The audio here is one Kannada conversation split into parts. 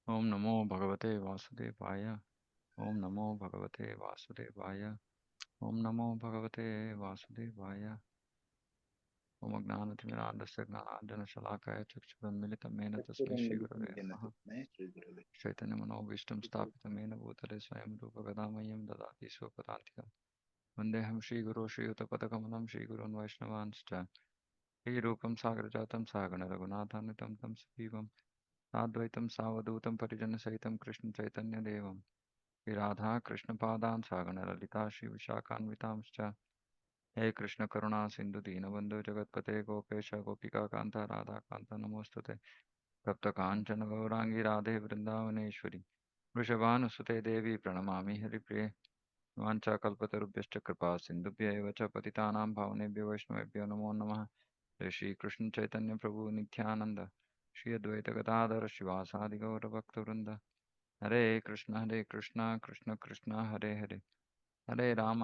ಓಂ ನಮೋ ಭಗವತೆ ವಾಸುದೇವಾಯ. ಓಂ ನಮೋ ಭಗವತೆ ವಾಸುದೇವಾಯ. ಓಂ ನಮೋ ಭಗವತೆ ವಾಸುದೇವಾಯ. ಓಂ ಜ್ಞಾನತಿಮಿರಾಂಧಸ್ಯ ಜ್ಞಾನಾಂಜನಶಲಾಕಾಯ ಚಕ್ಷುರುನ್ಮಿಲಿತಮೇನ ತಸ್ಮೈ ಶ್ರೀಗುರವೇ ನಮಃ. ಚೈತನ್ಯಮನೋಭೀಷ್ಟಂ ಸ್ಥಾಪಿತಮೇನ ಭೂತಲೆ ಸ್ವಯಂ ರೂಪ ಗದಾಮಹ್ಯಂ ದದಾತಿ ಸ್ವಪದಾಂತಿಕಂ. ವಂದೇಹಂ ಶ್ರೀಗುರೋ ಶ್ರೀಯುತಪದಕಮಲಂ ಶ್ರೀಗುರುನ್ ವೈಷ್ಣವಾಂಶ್ಚ ಶ್ರೀರೂಪಂ ಸಾಗರಜಾತಂ ಸಹಗಣ ರಘುನಾಥಾನ್ವಿತಂ तं सजीवं साद्वैतं सावधूतं परिजनसहितं कृष्णचैतन्यदेवं श्रीराधा कृष्णपादान् सागण ललिता श्रीविशाखान्वितांश्च हे कृष्ण करुणा सिन्धु दीनबन्धु जगत्पते गोपेश गोपिकान्त राधाकान्त नमोऽस्तुते। तप्तकाञ्चन गौराङ्गी राधे वृन्दावनेश्वरी वृषभानुसुते देवी प्रणमामि हरिप्रिये। वाञ्छाकल्पतरुभ्यश्च कृपा सिन्धुभ्य एव च पतितानां पावनेभ्यो वैष्णवेभ्यो नमो नमः। जय श्रीकृष्ण चैतन्य प्रभु नित्यानन्द श्री अद्वैत गदाधर शिवासादि गौरभक्तवृन्द। हरे कृष्ण कृष्ण कृष्ण हरे हरे हरे राम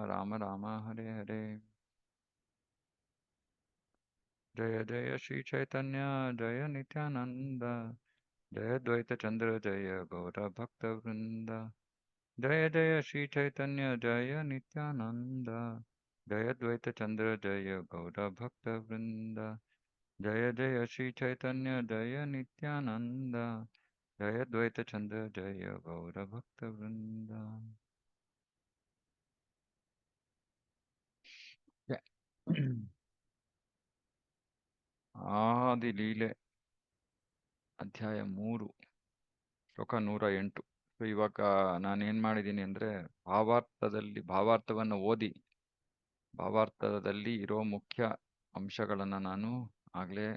राम राम हरे हरे। जय जय श्री चैतन्य जय नित्यानंद जय द्वैत चंद्र जय गौर भक्त वृंद। जय जय श्री चैतन्य जय नित्यानंद जय द्वैत चंद्र जय गौर भक्त वृंद। जय जय श्री चैतन्य जय नित्यानंद जय द्वैत चंद्र जय गौर भक्त वृंद। ಆದಿ ಲೀಲೆ ಅಧ್ಯಾಯ 3 ಶ್ಲೋಕ 108. ಸೊ ಇವಾಗ ನಾನೇನ್ ಮಾಡಿದ್ದೀನಿ ಅಂದ್ರೆ ಭಾವಾರ್ಥವನ್ನು ಓದಿ ಭಾವಾರ್ಥದಲ್ಲಿ ಇರೋ ಮುಖ್ಯ ಅಂಶಗಳನ್ನ ನಾನು ಆಗ್ಲೇ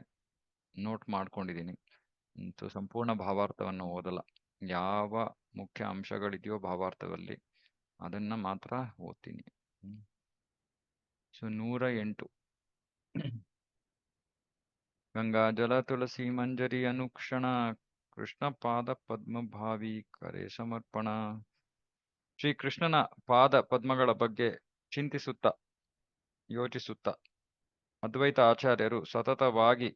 ನೋಟ್ ಮಾಡ್ಕೊಂಡಿದ್ದೀನಿ. ಸೊ ಸಂಪೂರ್ಣ ಭಾವಾರ್ಥವನ್ನು ಓದಲ್ಲ, ಯಾವ ಮುಖ್ಯ ಅಂಶಗಳಿದೆಯೋ ಭಾವಾರ್ಥದಲ್ಲಿ ಅದನ್ನ ಮಾತ್ರ ಓದ್ತೀನಿ. ಸೊ 108 ಗಂಗಾಜಲ ತುಳಸಿ ಮಂಜರಿ ಅನುಕ್ಷಣ ಕೃಷ್ಣ ಪಾದ ಪದ್ಮಭಾವಿ ಕರೆ ಸಮರ್ಪಣ. ಶ್ರೀ ಕೃಷ್ಣನ ಪಾದ ಪದ್ಮಗಳ ಬಗ್ಗೆ ಚಿಂತಿಸುತ್ತಾ ಯೋಚಿಸುತ್ತಾ ಅದ್ವೈತ ಆಚಾರ್ಯರು ಸತತವಾಗಿ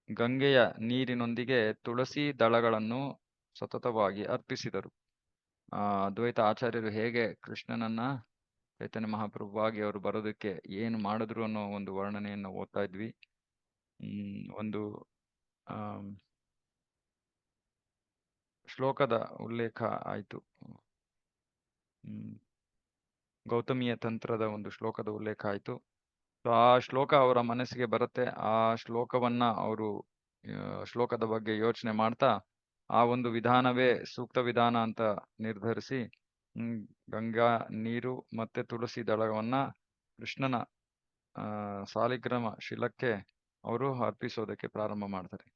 ಗಂಗೆಯ ನೀರಿನೊಂದಿಗೆ ತುಳಸಿ ದಳಗಳನ್ನು ಸತತವಾಗಿ ಅರ್ಪಿಸಿದರು. ಅದ್ವೈತ ಆಚಾರ್ಯರು ಹೇಗೆ ಕೃಷ್ಣನನ್ನ ಚೈತನ್ಯ ಮಹಾಪ್ರಭುವಾಗಿ ಅವರು ಬರೋದಕ್ಕೆ ಏನು ಮಾಡಿದ್ರು ಅನ್ನೋ ಒಂದು ವರ್ಣನೆಯನ್ನು ಓದ್ತಾ ಇದ್ವಿ. ಒಂದು ಶ್ಲೋಕದ ಉಲ್ಲೇಖ ಆಯಿತು. ಗೌತಮಿಯ ತಂತ್ರದ ಒಂದು ಶ್ಲೋಕದ ಉಲ್ಲೇಖ ಆಯಿತು. ಸೊ ಆ ಶ್ಲೋಕ ಅವರ ಮನಸ್ಸಿಗೆ ಬರುತ್ತೆ. ಆ ಶ್ಲೋಕವನ್ನ ಅವರು ಶ್ಲೋಕದ ಬಗ್ಗೆ ಯೋಚನೆ ಮಾಡ್ತಾ ಆ ಒಂದು ವಿಧಾನವೇ ಸೂಕ್ತ ವಿಧಾನ ಅಂತ ನಿರ್ಧರಿಸಿ ಗಂಗಾ ನೀರು ಮತ್ತೆ ತುಳಸಿ ದಳವನ್ನ ಕೃಷ್ಣನ ಸಾಲಿಗ್ರಾಮ ಶಿಲಕ್ಕೆ ಅವರು ಅರ್ಪಿಸೋದಕ್ಕೆ ಪ್ರಾರಂಭ ಮಾಡ್ತಾರೆ.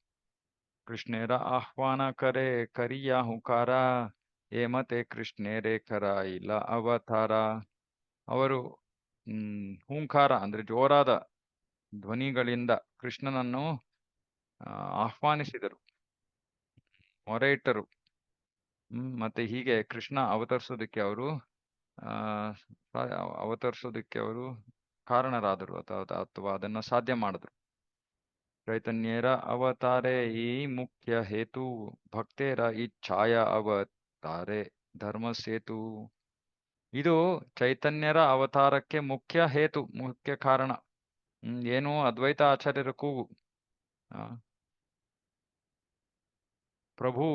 ಕೃಷ್ಣೇರ ಆಹ್ವಾನ ಕರೆ ಕರಿಯ ಹುಂಕಾರ ಏಮತೆ ಕೃಷ್ಣೇರೇ ಕರ ಇಲ್ಲ ಅವತಾರ. ಅವರು ಹೂಂಕಾರ ಅಂದ್ರೆ ಜೋರಾದ ಧ್ವನಿಗಳಿಂದ ಕೃಷ್ಣನನ್ನು ಆಹ್ವಾನಿಸಿದರು, ಮೊರೆ ಇಟ್ಟರು. ಮತ್ತೆ ಹೀಗೆ ಕೃಷ್ಣ ಅವತರಿಸೋದಕ್ಕೆ ಅವರು ಕಾರಣರಾದರು ಅಥವಾ ಅದನ್ನ ಸಾಧ್ಯ ಮಾಡಿದ್ರು. ಚೈತನ್ಯರ ಅವತಾರೆ ಈ ಮುಖ್ಯ ಹೇತು ಭಕ್ತೇರ ಇಚ್ಛಾಯ ಅವತಾರೆ ಧರ್ಮ ಸೇತು. ಇದು ಚೈತನ್ಯರ ಅವತಾರಕ್ಕೆ ಮುಖ್ಯ ಹೇತು, ಮುಖ್ಯ ಕಾರಣ. ಏನು ಅದ್ವೈತ ಆಚಾರ್ಯರ ಕೂಗು, ಪ್ರಭು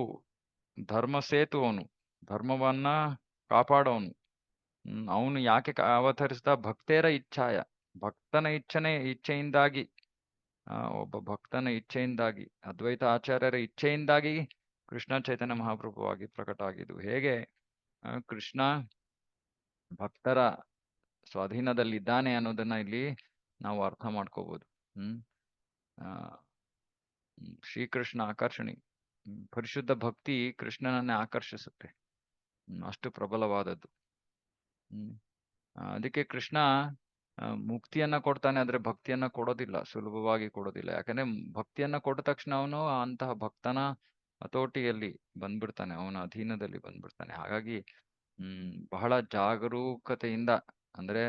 ಧರ್ಮ ಸೇತು, ಅವನು ಧರ್ಮವನ್ನ ಕಾಪಾಡೋನು. ಅವನು ಯಾಕೆ ಅವತರಿಸಿದ? ಭಕ್ತೇರ ಇಚ್ಛಾಯ, ಭಕ್ತನ ಇಚ್ಛೆಯಿಂದಾಗಿ, ಒಬ್ಬ ಭಕ್ತನ ಇಚ್ಛೆಯಿಂದಾಗಿ, ಅದ್ವೈತ ಆಚಾರ್ಯರ ಇಚ್ಛೆಯಿಂದಾಗಿ ಕೃಷ್ಣ ಚೈತನ್ಯ ಮಹಾಪ್ರಭುವಾಗಿ ಪ್ರಕಟ ಆಗಿದ್ದು. ಹೇಗೆ ಕೃಷ್ಣ ಭಕ್ತರ ಸ್ವಾಧೀನದಲ್ಲಿದ್ದಾನೆ ಅನ್ನೋದನ್ನ ಇಲ್ಲಿ ನಾವು ಅರ್ಥ ಮಾಡ್ಕೋಬಹುದು. ಶ್ರೀಕೃಷ್ಣ ಆಕರ್ಷಣಿ, ಪರಿಶುದ್ಧ ಭಕ್ತಿ ಕೃಷ್ಣನನ್ನೇ ಆಕರ್ಷಿಸುತ್ತೆ, ಅಷ್ಟು ಪ್ರಬಲವಾದದ್ದು. ಅದಕ್ಕೆ ಕೃಷ್ಣ ಮುಕ್ತಿಯನ್ನ ಕೊಡ್ತಾನೆ, ಆದ್ರೆ ಭಕ್ತಿಯನ್ನ ಕೊಡೋದಿಲ್ಲ, ಸುಲಭವಾಗಿ ಕೊಡೋದಿಲ್ಲ. ಯಾಕಂದ್ರೆ ಭಕ್ತಿಯನ್ನ ಕೊಟ್ಟ ತಕ್ಷಣ ಅವನು ಅಂತಹ ಭಕ್ತನ ಹತೋಟಿಯಲ್ಲಿ ಬಂದ್ಬಿಡ್ತಾನೆ, ಅವನ ಅಧೀನದಲ್ಲಿ ಬಂದ್ಬಿಡ್ತಾನೆ. ಹಾಗಾಗಿ ಬಹಳ ಜಾಗರೂಕತೆಯಿಂದ, ಅಂದ್ರೆ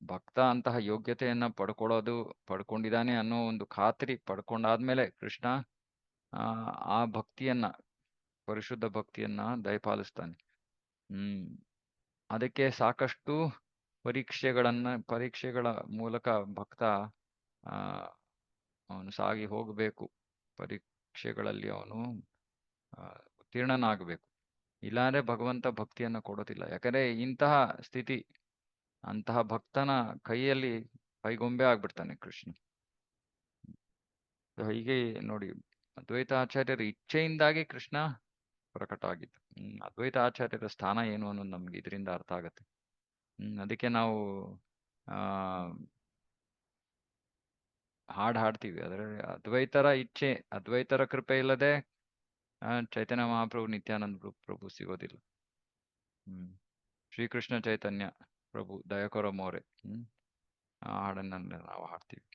ಭಕ್ತ ಅಂತಹ ಯೋಗ್ಯತೆಯನ್ನ ಪಡ್ಕೊಂಡಿದ್ದಾನೆ ಅನ್ನೋ ಒಂದು ಖಾತ್ರಿ ಪಡ್ಕೊಂಡಾದ್ಮೇಲೆ ಕೃಷ್ಣ ಆ ಭಕ್ತಿಯನ್ನ, ಪರಿಶುದ್ಧ ಭಕ್ತಿಯನ್ನ ದಯಪಾಲಿಸ್ತಾನೆ. ಅದಕ್ಕೆ ಸಾಕಷ್ಟು ಪರೀಕ್ಷೆಗಳ ಮೂಲಕ ಭಕ್ತ ಆ ಅವನು ಸಾಗಿ ಹೋಗಬೇಕು. ಪರೀಕ್ಷೆಗಳಲ್ಲಿ ಅವನು ಉತ್ತೀರ್ಣನಾಗಬೇಕು. ಇಲ್ಲಾಂದ್ರೆ ಭಗವಂತ ಭಕ್ತಿಯನ್ನ ಕೊಡೋದಿಲ್ಲ. ಯಾಕಂದ್ರೆ ಇಂತಹ ಸ್ಥಿತಿ, ಅಂತಹ ಭಕ್ತನ ಕೈಯಲ್ಲಿ ಕೈಗೊಂಬೆ ಆಗ್ಬಿಡ್ತಾನೆ ಕೃಷ್ಣ. ಹೀಗೆ ನೋಡಿ, ಅದ್ವೈತ ಆಚಾರ್ಯರ ಇಚ್ಛೆಯಿಂದಾಗಿ ಕೃಷ್ಣ ಪ್ರಕಟ ಆಗಿದ್ದು. ಅದ್ವೈತ ಆಚಾರ್ಯರ ಸ್ಥಾನ ಏನು ಅನ್ನೋದು ನಮ್ಗೆ ಇದರಿಂದ ಅರ್ಥ ಆಗತ್ತೆ. ಅದಕ್ಕೆ ನಾವು ಆ ಹಾಡ್ತೀವಿ. ಆದ್ರೆ ಅದ್ವೈತರ ಇಚ್ಛೆ, ಅದ್ವೈತರ ಕೃಪೆ ಇಲ್ಲದೆ ಚೈತನ್ಯ ಮಹಾಪ್ರಭು, ನಿತ್ಯಾನಂದ ಪ್ರಭು ಸಿಗೋದಿಲ್ಲ. ಶ್ರೀಕೃಷ್ಣ ಚೈತನ್ಯ ಪ್ರಭು ದಯಕೊರ ಮೋರೆ. ಆ ಹಾಡನ್ನ ನಾವು ಹಾಡ್ತೀವಿ.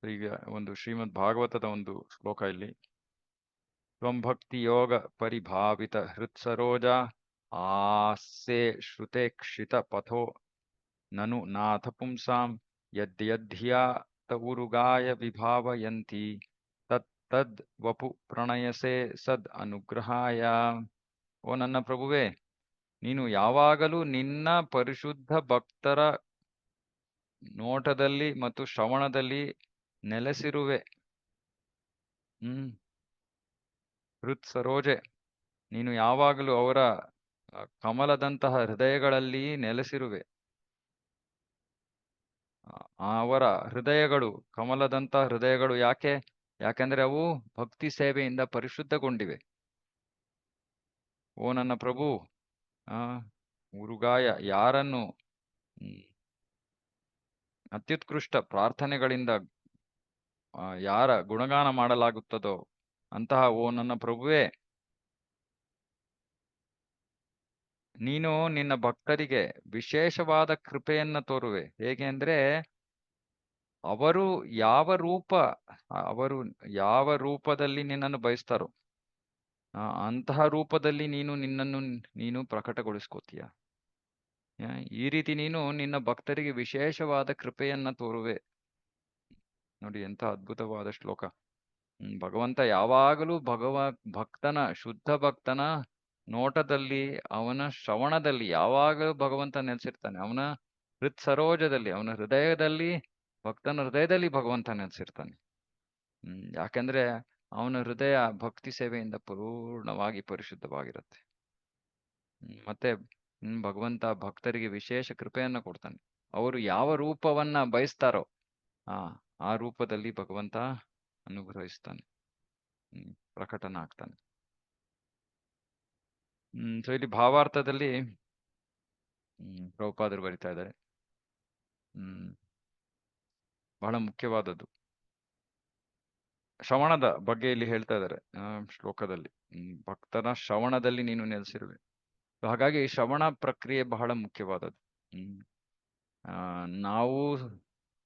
ಈಗ ಒಂದು ಶ್ರೀಮದ್ ಭಾಗವತದ ಒಂದು ಶ್ಲೋಕ ಇಲ್ಲಿ. ತ್ವಂ ಭಕ್ತಿ ಯೋಗ ಪರಿಭಾವಿತ ಹೃತ್ಸರೋಜ ಆಸ್ಸೆ ಶ್ರುತೆ ಕ್ಷಿತ ಪಥೋ ನನು ನಾಥ ಪುಂಸಾಂ ಯದ್ಯದ್ಧಿಯಾ ತವುರುಗಾಯ ವಿಭಾವಯಂತಿ ತದ್ ವಪು ಪ್ರಣಯಸೆ ಸದ್ ಅನುಗ್ರಹಾಯ. ಓ ನನ್ನ ಪ್ರಭುವೇ, ನೀನು ಯಾವಾಗಲೂ ನಿನ್ನ ಪರಿಶುದ್ಧ ಭಕ್ತರ ನೋಟದಲ್ಲಿ ಮತ್ತು ಶ್ರವಣದಲ್ಲಿ ನೆಲೆಸಿರುವೆ. ಹೃತ್ ಸರೋಜೆ, ನೀನು ಯಾವಾಗಲೂ ಅವರ ಕಮಲದಂತಹ ಹೃದಯಗಳಲ್ಲಿ ನೆಲೆಸಿರುವೆ. ಅವರ ಹೃದಯಗಳು ಕಮಲದಂತಹ ಹೃದಯಗಳು. ಯಾಕೆಂದ್ರೆ ಅವು ಭಕ್ತಿ ಸೇವೆಯಿಂದ ಪರಿಶುದ್ಧಗೊಂಡಿವೆ. ಓ ನನ್ನ ಪ್ರಭು, ಉರುಗಾಯ, ಯಾರನ್ನು ಅತ್ಯುತ್ಕೃಷ್ಟ ಪ್ರಾರ್ಥನೆಗಳಿಂದ ಯಾರ ಗುಣಗಾನ ಮಾಡಲಾಗುತ್ತದೋ ಅಂತಹ ಓ ನನ್ನ ಪ್ರಭುವೇ, ನೀನು ನಿನ್ನ ಭಕ್ತರಿಗೆ ವಿಶೇಷವಾದ ಕೃಪೆಯನ್ನ ತೋರುವೆ. ಹೇಗೆ ಅಂದ್ರೆ, ಅವರು ಯಾವ ರೂಪದಲ್ಲಿ ನಿನ್ನನ್ನು ಬಯಸ್ತಾರೋ ಅಂತಹ ರೂಪದಲ್ಲಿ ನೀನು ಪ್ರಕಟಗೊಳಿಸ್ಕೋತೀಯ. ಈ ರೀತಿ ನೀನು ನಿನ್ನ ಭಕ್ತರಿಗೆ ವಿಶೇಷವಾದ ಕೃಪೆಯನ್ನ ತೋರುವೆ. ನೋಡಿ ಎಂತ ಅದ್ಭುತವಾದ ಶ್ಲೋಕ. ಭಗವಂತ ಯಾವಾಗಲೂ ಶುದ್ಧ ಭಕ್ತನ ನೋಟದಲ್ಲಿ, ಅವನ ಶ್ರವಣದಲ್ಲಿ ಯಾವಾಗಲೂ ಭಗವಂತ ನೆಲೆಸಿರ್ತಾನೆ. ಅವನ ಹೃತ್ ಸರೋಜದಲ್ಲಿ, ಅವನ ಹೃದಯದಲ್ಲಿ, ಭಕ್ತನ ಹೃದಯದಲ್ಲಿ ಭಗವಂತ ನೆಲೆಸಿರ್ತಾನೆ. ಯಾಕಂದ್ರೆ ಅವನ ಹೃದಯ ಭಕ್ತಿ ಸೇವೆಯಿಂದ ಪೂರ್ಣವಾಗಿ ಪರಿಶುದ್ಧವಾಗಿರುತ್ತೆ. ಮತ್ತೆ ಭಗವಂತ ಭಕ್ತರಿಗೆ ವಿಶೇಷ ಕೃಪೆಯನ್ನ ಕೊಡ್ತಾನೆ. ಅವರು ಯಾವ ರೂಪವನ್ನ ಬಯಸ್ತಾರೋ ಆ ರೂಪದಲ್ಲಿ ಭಗವಂತ ಅನುಗ್ರಹಿಸ್ತಾನೆ, ಪ್ರಕಟನ ಆಗ್ತಾನೆ. ಸೊ ಇಲ್ಲಿ ಭಾವಾರ್ಥದಲ್ಲಿ ಪ್ರಭುಪಾದರು ಬರಿತಾ ಇದ್ದಾರೆ, ಬಹಳ ಮುಖ್ಯವಾದದ್ದು ಶ್ರವಣದ ಬಗ್ಗೆ ಇಲ್ಲಿ ಹೇಳ್ತಾ ಇದ್ದಾರೆ ಶ್ಲೋಕದಲ್ಲಿ. ಭಕ್ತನ ಶ್ರವಣದಲ್ಲಿ ನೀನು ನೆಲೆಸಿರುವೆ. ಹಾಗಾಗಿ ಶ್ರವಣ ಪ್ರಕ್ರಿಯೆ ಬಹಳ ಮುಖ್ಯವಾದದ್ದು. ನಾವು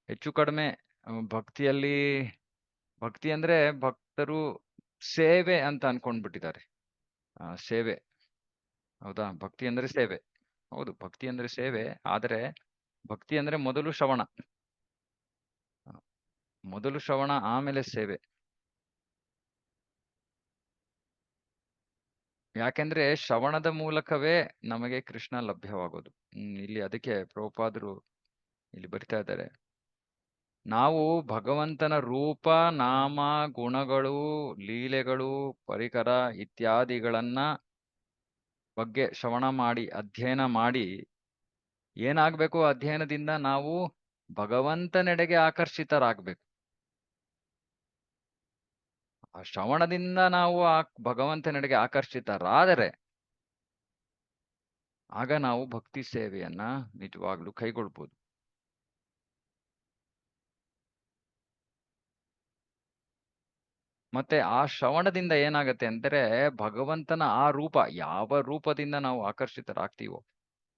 ಹೆಚ್ಚು ಕಡಿಮೆ ಭಕ್ತಿ ಅಂದ್ರೆ ಭಕ್ತರು ಸೇವೆ ಅಂತ ಅನ್ಕೊಂಡ್ಬಿಟ್ಟಿದ್ದಾರೆ. ಸೇವೆ, ಹೌದಾ? ಭಕ್ತಿ ಅಂದ್ರೆ ಸೇವೆ. ಹೌದು, ಭಕ್ತಿ ಅಂದ್ರೆ ಸೇವೆ. ಆದ್ರೆ ಭಕ್ತಿ ಅಂದ್ರೆ ಮೊದಲು ಶ್ರವಣ, ಆಮೇಲೆ ಸೇವೆ. ಯಾಕೆಂದ್ರೆ ಶ್ರವಣದ ಮೂಲಕವೇ ನಮಗೆ ಕೃಷ್ಣ ಲಭ್ಯವಾಗೋದು. ಇಲ್ಲಿ ಅದಕ್ಕೆ ಪ್ರಭುಪಾದರು ಇಲ್ಲಿ ಬರಿತಾ ಇದ್ದಾರೆ, ನಾವು ಭಗವಂತನ ರೂಪ, ನಾಮ, ಗುಣಗಳು, ಲೀಲೆಗಳು, ಪರಿಕರ ಇತ್ಯಾದಿಗಳನ್ನ ಬಗ್ಗೆ ಶ್ರವಣ ಮಾಡಿ, ಅಧ್ಯಯನ ಮಾಡಿ ಏನಾಗ್ಬೇಕು? ಅಧ್ಯಯನದಿಂದ ನಾವು ಭಗವಂತನೆಡೆಗೆ ಆಕರ್ಷಿತರಾಗ್ಬೇಕು. ಆ ಶ್ರವಣದಿಂದ ನಾವು ಭಗವಂತನೆಡೆಗೆ ಆಕರ್ಷಿತರಾದರೆ ಆಗ ನಾವು ಭಕ್ತಿ ಸೇವೆಯನ್ನ ನಿಜವಾಗ್ಲೂ ಕೈಗೊಳ್ಬೋದು. ಮತ್ತೆ ಆ ಶ್ರವಣದಿಂದ ಏನಾಗತ್ತೆ ಅಂದ್ರೆ, ಭಗವಂತನ ಆ ರೂಪ, ಯಾವ ರೂಪದಿಂದ ನಾವು ಆಕರ್ಷಿತರಾಗ್ತೀವೋ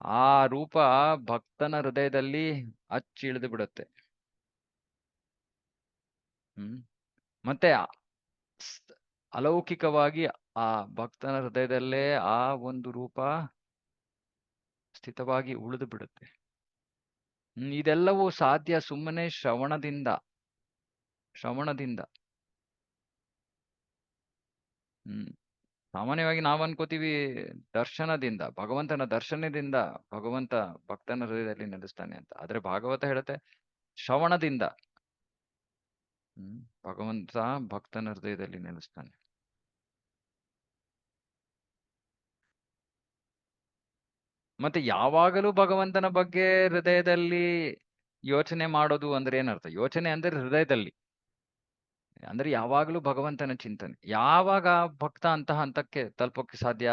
ಆ ರೂಪ ಭಕ್ತನ ಹೃದಯದಲ್ಲಿ ಅಚ್ಚಿಳಿದು ಬಿಡುತ್ತೆ. ಮತ್ತೆ ಅಲೌಕಿಕವಾಗಿ ಆ ಭಕ್ತನ ಹೃದಯದಲ್ಲೇ ಆ ಒಂದು ರೂಪ ಸ್ಥಿತವಾಗಿ ಉಳಿದು ಬಿಡುತ್ತೆ. ಇದೆಲ್ಲವೂ ಸಾಧ್ಯ ಸುಮ್ಮನೆ ಶ್ರವಣದಿಂದ. ಹ್ಮ್ ಸಾಮಾನ್ಯವಾಗಿ ನಾವ್ ಅನ್ಕೋತೀವಿ ದರ್ಶನದಿಂದ, ಭಗವಂತನ ದರ್ಶನದಿಂದ ಭಗವಂತ ಭಕ್ತನ ಹೃದಯದಲ್ಲಿ ನೆಲೆಸ್ತಾನೆ ಅಂತ. ಆದ್ರೆ ಭಾಗವತ ಹೇಳುತ್ತೆ ಶ್ರವಣದಿಂದ ಹ್ಮ್ ಭಗವಂತ ಭಕ್ತನ ಹೃದಯದಲ್ಲಿ ನೆಲೆಸ್ತಾನೆ. ಮತ್ತೆ ಯಾವಾಗಲೂ ಭಗವಂತನ ಬಗ್ಗೆ ಹೃದಯದಲ್ಲಿ ಯೋಚನೆ ಮಾಡೋದು ಅಂದ್ರೆ ಏನರ್ಥ? ಯೋಚನೆ ಅಂದ್ರೆ ಹೃದಯದಲ್ಲಿ, ಅಂದ್ರೆ ಯಾವಾಗಲೂ ಭಗವಂತನ ಚಿಂತನೆ. ಯಾವಾಗ ಭಕ್ತ ಅಂತಹ ಹಂತಕ್ಕೆ ತಲುಪೋಕೆ ಸಾಧ್ಯ?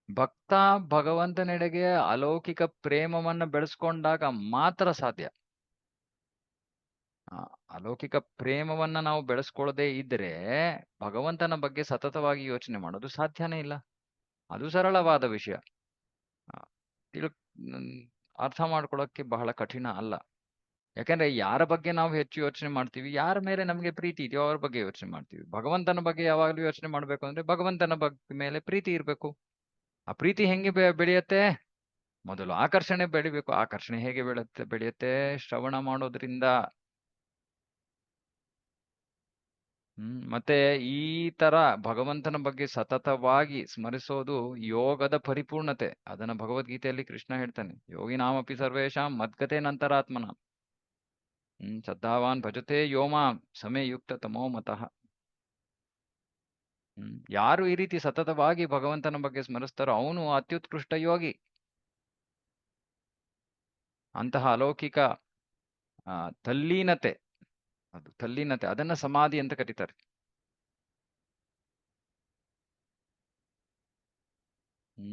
ಭಕ್ತ ಭಗವಂತನೆಡೆಗೆ ಅಲೌಕಿಕ ಪ್ರೇಮವನ್ನ ಬೆಳೆಸ್ಕೊಂಡಾಗ ಮಾತ್ರ ಸಾಧ್ಯ. ಆ, ಅಲೌಕಿಕ ಪ್ರೇಮವನ್ನ ನಾವು ಬೆಳೆಸ್ಕೊಳ್ಳದೆ ಇದ್ರೆ ಭಗವಂತನ ಬಗ್ಗೆ ಸತತವಾಗಿ ಯೋಚನೆ ಮಾಡೋದು ಸಾಧ್ಯನೇ ಇಲ್ಲ. ಅದು ಸರಳವಾದ ವಿಷಯ. ಆ, ತಿಳ್ ಮ್, ಅರ್ಥ ಮಾಡ್ಕೊಳ್ಳೋಕೆ ಬಹಳ ಕಠಿಣ ಅಲ್ಲ. ಯಾಕಂದ್ರೆ ಯಾರ ಬಗ್ಗೆ ನಾವು ಹೆಚ್ಚು ಯೋಚನೆ ಮಾಡ್ತೀವಿ, ಯಾರ ಮೇಲೆ ನಮಗೆ ಪ್ರೀತಿ ಇದೆಯೋ ಅವ್ರ ಬಗ್ಗೆ ಯೋಚನೆ ಮಾಡ್ತೀವಿ. ಭಗವಂತನ ಬಗ್ಗೆ ಯಾವಾಗ್ಲೂ ಯೋಚನೆ ಮಾಡ್ಬೇಕು ಅಂದ್ರೆ ಭಗವಂತನ ಬಗ್ಗೆ ಮೇಲೆ ಪ್ರೀತಿ ಇರ್ಬೇಕು. ಆ ಪ್ರೀತಿ ಹೆಂಗೆ ಬೆಳೆಯುತ್ತೆ? ಮೊದಲು ಆಕರ್ಷಣೆ ಬೆಳಿಬೇಕು. ಆಕರ್ಷಣೆ ಹೇಗೆ ಬೆಳೆಯುತ್ತೆ? ಶ್ರವಣ ಮಾಡೋದ್ರಿಂದ. ಮತ್ತೆ ಈ ತರ ಭಗವಂತನ ಬಗ್ಗೆ ಸತತವಾಗಿ ಸ್ಮರಿಸೋದು ಯೋಗದ ಪರಿಪೂರ್ಣತೆ. ಅದನ್ನ ಭಗವದ್ಗೀತೆಯಲ್ಲಿ ಕೃಷ್ಣ ಹೇಳ್ತಾನೆ, ಯೋಗಿನಾಮಪಿ ಸರ್ವೇಶಾಂ ಮದ್ಗತೆ ನಂತರಾತ್ಮನ ಶ್ರದ್ಧಾವಾನ್ ಭಜತೆ ಯೋಮಾಂ ಸಮೇ ಯುಕ್ತ ತಮೋ ಮತಃ. ಯಾರು ಈ ರೀತಿ ಸತತವಾಗಿ ಭಗವಂತನ ಬಗ್ಗೆ ಸ್ಮರಿಸ್ತಾರೋ ಅವನು ಅತ್ಯುತ್ಕೃಷ್ಟ ಯೋಗಿ. ಅಂತಹ ಅಲೌಕಿಕ ತಲ್ಲೀನತೆ, ಅದು ತಲ್ಲೀನತೆ, ಅದನ್ನ ಸಮಾಧಿ ಅಂತ ಕರೀತಾರೆ.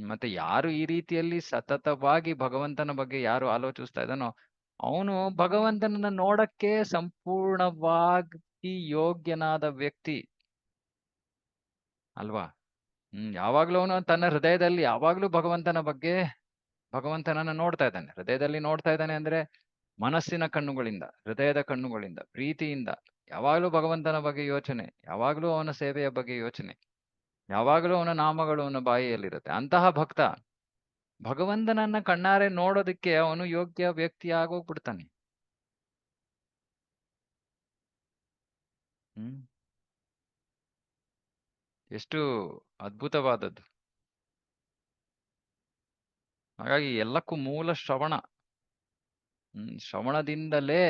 ಮತ್ತೆ ಯಾರು ಈ ರೀತಿಯಲ್ಲಿ ಸತತವಾಗಿ ಭಗವಂತನ ಬಗ್ಗೆ ಯಾರು ಆಲೋಚಿಸ್ತಾ ಇದ್ದಾನೋ ಅವನು ಭಗವಂತನನ್ನ ನೋಡಕ್ಕೆ ಸಂಪೂರ್ಣವಾಗಿ ಯೋಗ್ಯನಾದ ವ್ಯಕ್ತಿ ಅಲ್ವಾ? ಯಾವಾಗ್ಲೂ ಅವನು ತನ್ನ ಹೃದಯದಲ್ಲಿ ಯಾವಾಗ್ಲೂ ಭಗವಂತನನ್ನ ನೋಡ್ತಾ ಇದ್ದಾನೆ. ಹೃದಯದಲ್ಲಿ ನೋಡ್ತಾ ಇದ್ದಾನೆ ಅಂದ್ರೆ ಮನಸ್ಸಿನ ಕಣ್ಣುಗಳಿಂದ, ಹೃದಯದ ಕಣ್ಣುಗಳಿಂದ, ಪ್ರೀತಿಯಿಂದ ಯಾವಾಗ್ಲೂ ಭಗವಂತನ ಬಗ್ಗೆ ಯೋಚನೆ, ಯಾವಾಗ್ಲೂ ಅವನ ಸೇವೆಯ ಬಗ್ಗೆ ಯೋಚನೆ, ಯಾವಾಗಲೂ ಅವನ ನಾಮಗಳು ಅವನ ಬಾಯಿಯಲ್ಲಿರುತ್ತೆ. ಅಂತಹ ಭಕ್ತ ಭಗವಂತನನ್ನ ಕಣ್ಣಾರೆ ನೋಡೋದಕ್ಕೆ ಅವನು ಯೋಗ್ಯ ವ್ಯಕ್ತಿ ಆಗೋಗ್ಬಿಡ್ತಾನೆ. ಹ್ಮ್ ಎಷ್ಟು ಅದ್ಭುತವಾದದ್ದು. ಹಾಗಾಗಿ ಎಲ್ಲಕ್ಕೂ ಮೂಲ ಶ್ರವಣ. ಶ್ರವಣದಿಂದಲೇ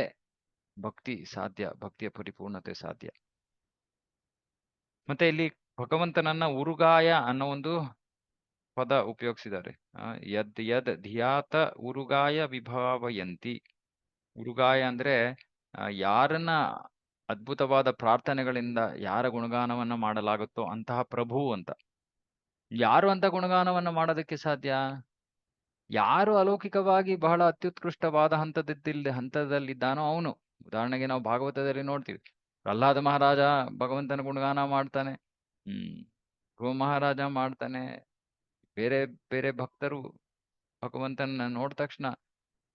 ಭಕ್ತಿ ಸಾಧ್ಯ, ಭಕ್ತಿಯ ಪರಿಪೂರ್ಣತೆ ಸಾಧ್ಯ. ಮತ್ತೆ ಇಲ್ಲಿ ಭಗವಂತನನ್ನ ಉರುಗಾಯ ಅನ್ನೋ ಒಂದು ಪದ ಉಪಯೋಗಿಸಿದ್ದಾರೆ. ಯದ್ ಯದ್ ಧಿಯಾತ ಉರುಗಾಯ ವಿಭಾವಯಂತಿ. ಉರುಗಾಯ ಅಂದ್ರೆ ಯಾರನ್ನ ಅದ್ಭುತವಾದ ಪ್ರಾರ್ಥನೆಗಳಿಂದ ಯಾರ ಗುಣಗಾನವನ್ನ ಮಾಡಲಾಗುತ್ತೋ ಅಂತಹ ಪ್ರಭು ಅಂತ. ಯಾರು ಅಂತ ಗುಣಗಾನವನ್ನ ಮಾಡೋದಕ್ಕೆ ಸಾಧ್ಯ? ಯಾರು ಅಲೌಕಿಕವಾಗಿ ಬಹಳ ಅತ್ಯುತ್ಕೃಷ್ಟವಾದ ಹಂತದಲ್ಲಿದ್ದಾನೋ ಅವನು. ಉದಾಹರಣೆಗೆ ನಾವು ಭಾಗವತದಲ್ಲಿ ನೋಡ್ತೀವಿ, ಪ್ರಹ್ಲಾದ ಮಹಾರಾಜ ಭಗವಂತನ ಗುಣಗಾನ ಮಾಡ್ತಾನೆ. ಧ್ರುವ ಮಹಾರಾಜ ಮಾಡ್ತಾನೆ. ಬೇರೆ ಬೇರೆ ಭಕ್ತರು ಭಗವಂತನ ನೋಡಿದ ತಕ್ಷಣ,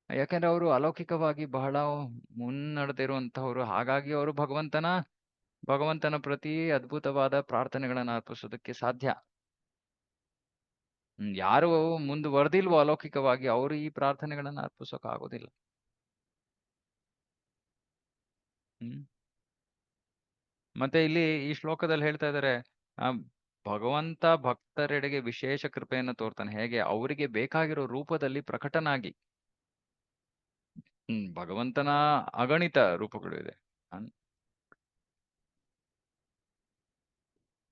ಯಾಕಂದ್ರೆ ಅವರು ಅಲೌಕಿಕವಾಗಿ ಬಹಳ ಮುನ್ನಡೆದಿರುವಂತಹವ್ರು. ಹಾಗಾಗಿ ಅವರು ಭಗವಂತನ ಪ್ರತಿ ಅದ್ಭುತವಾದ ಪ್ರಾರ್ಥನೆಗಳನ್ನ ಅರ್ಪಿಸೋದಕ್ಕೆ ಸಾಧ್ಯ. ಯಾರು ಮುಂದುವರೆದಿಲ್ವೋ ಅಲೌಕಿಕವಾಗಿ ಅವರು ಈ ಪ್ರಾರ್ಥನೆಗಳನ್ನ ಅರ್ಪಿಸೋಕ್ ಆಗೋದಿಲ್ಲ. ಮತ್ತೆ ಇಲ್ಲಿ ಈ ಶ್ಲೋಕದಲ್ಲಿ ಹೇಳ್ತಾ ಇದ್ದಾರೆ, ಭಗವಂತ ಭಕ್ತರೆಡೆಗೆ ವಿಶೇಷ ಕೃಪೆಯನ್ನು ತೋರ್ತಾನೆ. ಹೇಗೆ? ಅವರಿಗೆ ಬೇಕಾಗಿರೋ ರೂಪದಲ್ಲಿ ಪ್ರಕಟನಾಗಿ. ಭಗವಂತನ ಅಗಣಿತ ರೂಪಗಳು ಇದೆ.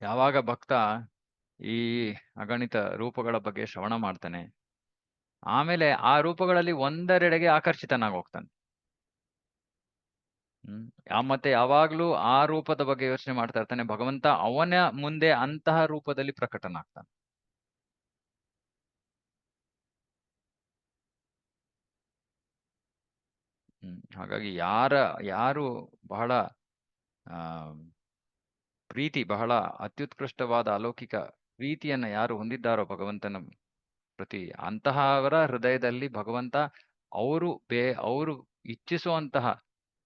ಯಾವಾಗ ಭಕ್ತ ಈ ಅಗಣಿತ ರೂಪಗಳ ಬಗ್ಗೆ ಶ್ರವಣ ಮಾಡ್ತಾನೆ, ಆಮೇಲೆ ಆ ರೂಪಗಳಲ್ಲಿ ಒಂದರೆಡೆಗೆ ಆಕರ್ಷಿತನಾಗಿ ಹೋಗ್ತಾನೆ. ಮತ್ತೆ ಯಾವಾಗ್ಲೂ ಆ ರೂಪದ ಬಗ್ಗೆ ಯೋಚನೆ ಮಾಡ್ತಾ ಇರ್ತಾನೆ. ಭಗವಂತ ಅವನ ಮುಂದೆ ಅಂತಹ ರೂಪದಲ್ಲಿ ಪ್ರಕಟನಾಗ್ತಾನೆ. ಹಾಗಾಗಿ ಯಾರು ಬಹಳ ಪ್ರೀತಿ, ಬಹಳ ಅತ್ಯುತ್ಕೃಷ್ಟವಾದ ಅಲೌಕಿಕ ಪ್ರೀತಿಯನ್ನ ಯಾರು ಹೊಂದಿದ್ದಾರೋ ಭಗವಂತನ ಪ್ರತಿ, ಅಂತಹವರ ಹೃದಯದಲ್ಲಿ ಭಗವಂತ ಅವರು ಇಚ್ಛಿಸುವಂತಹ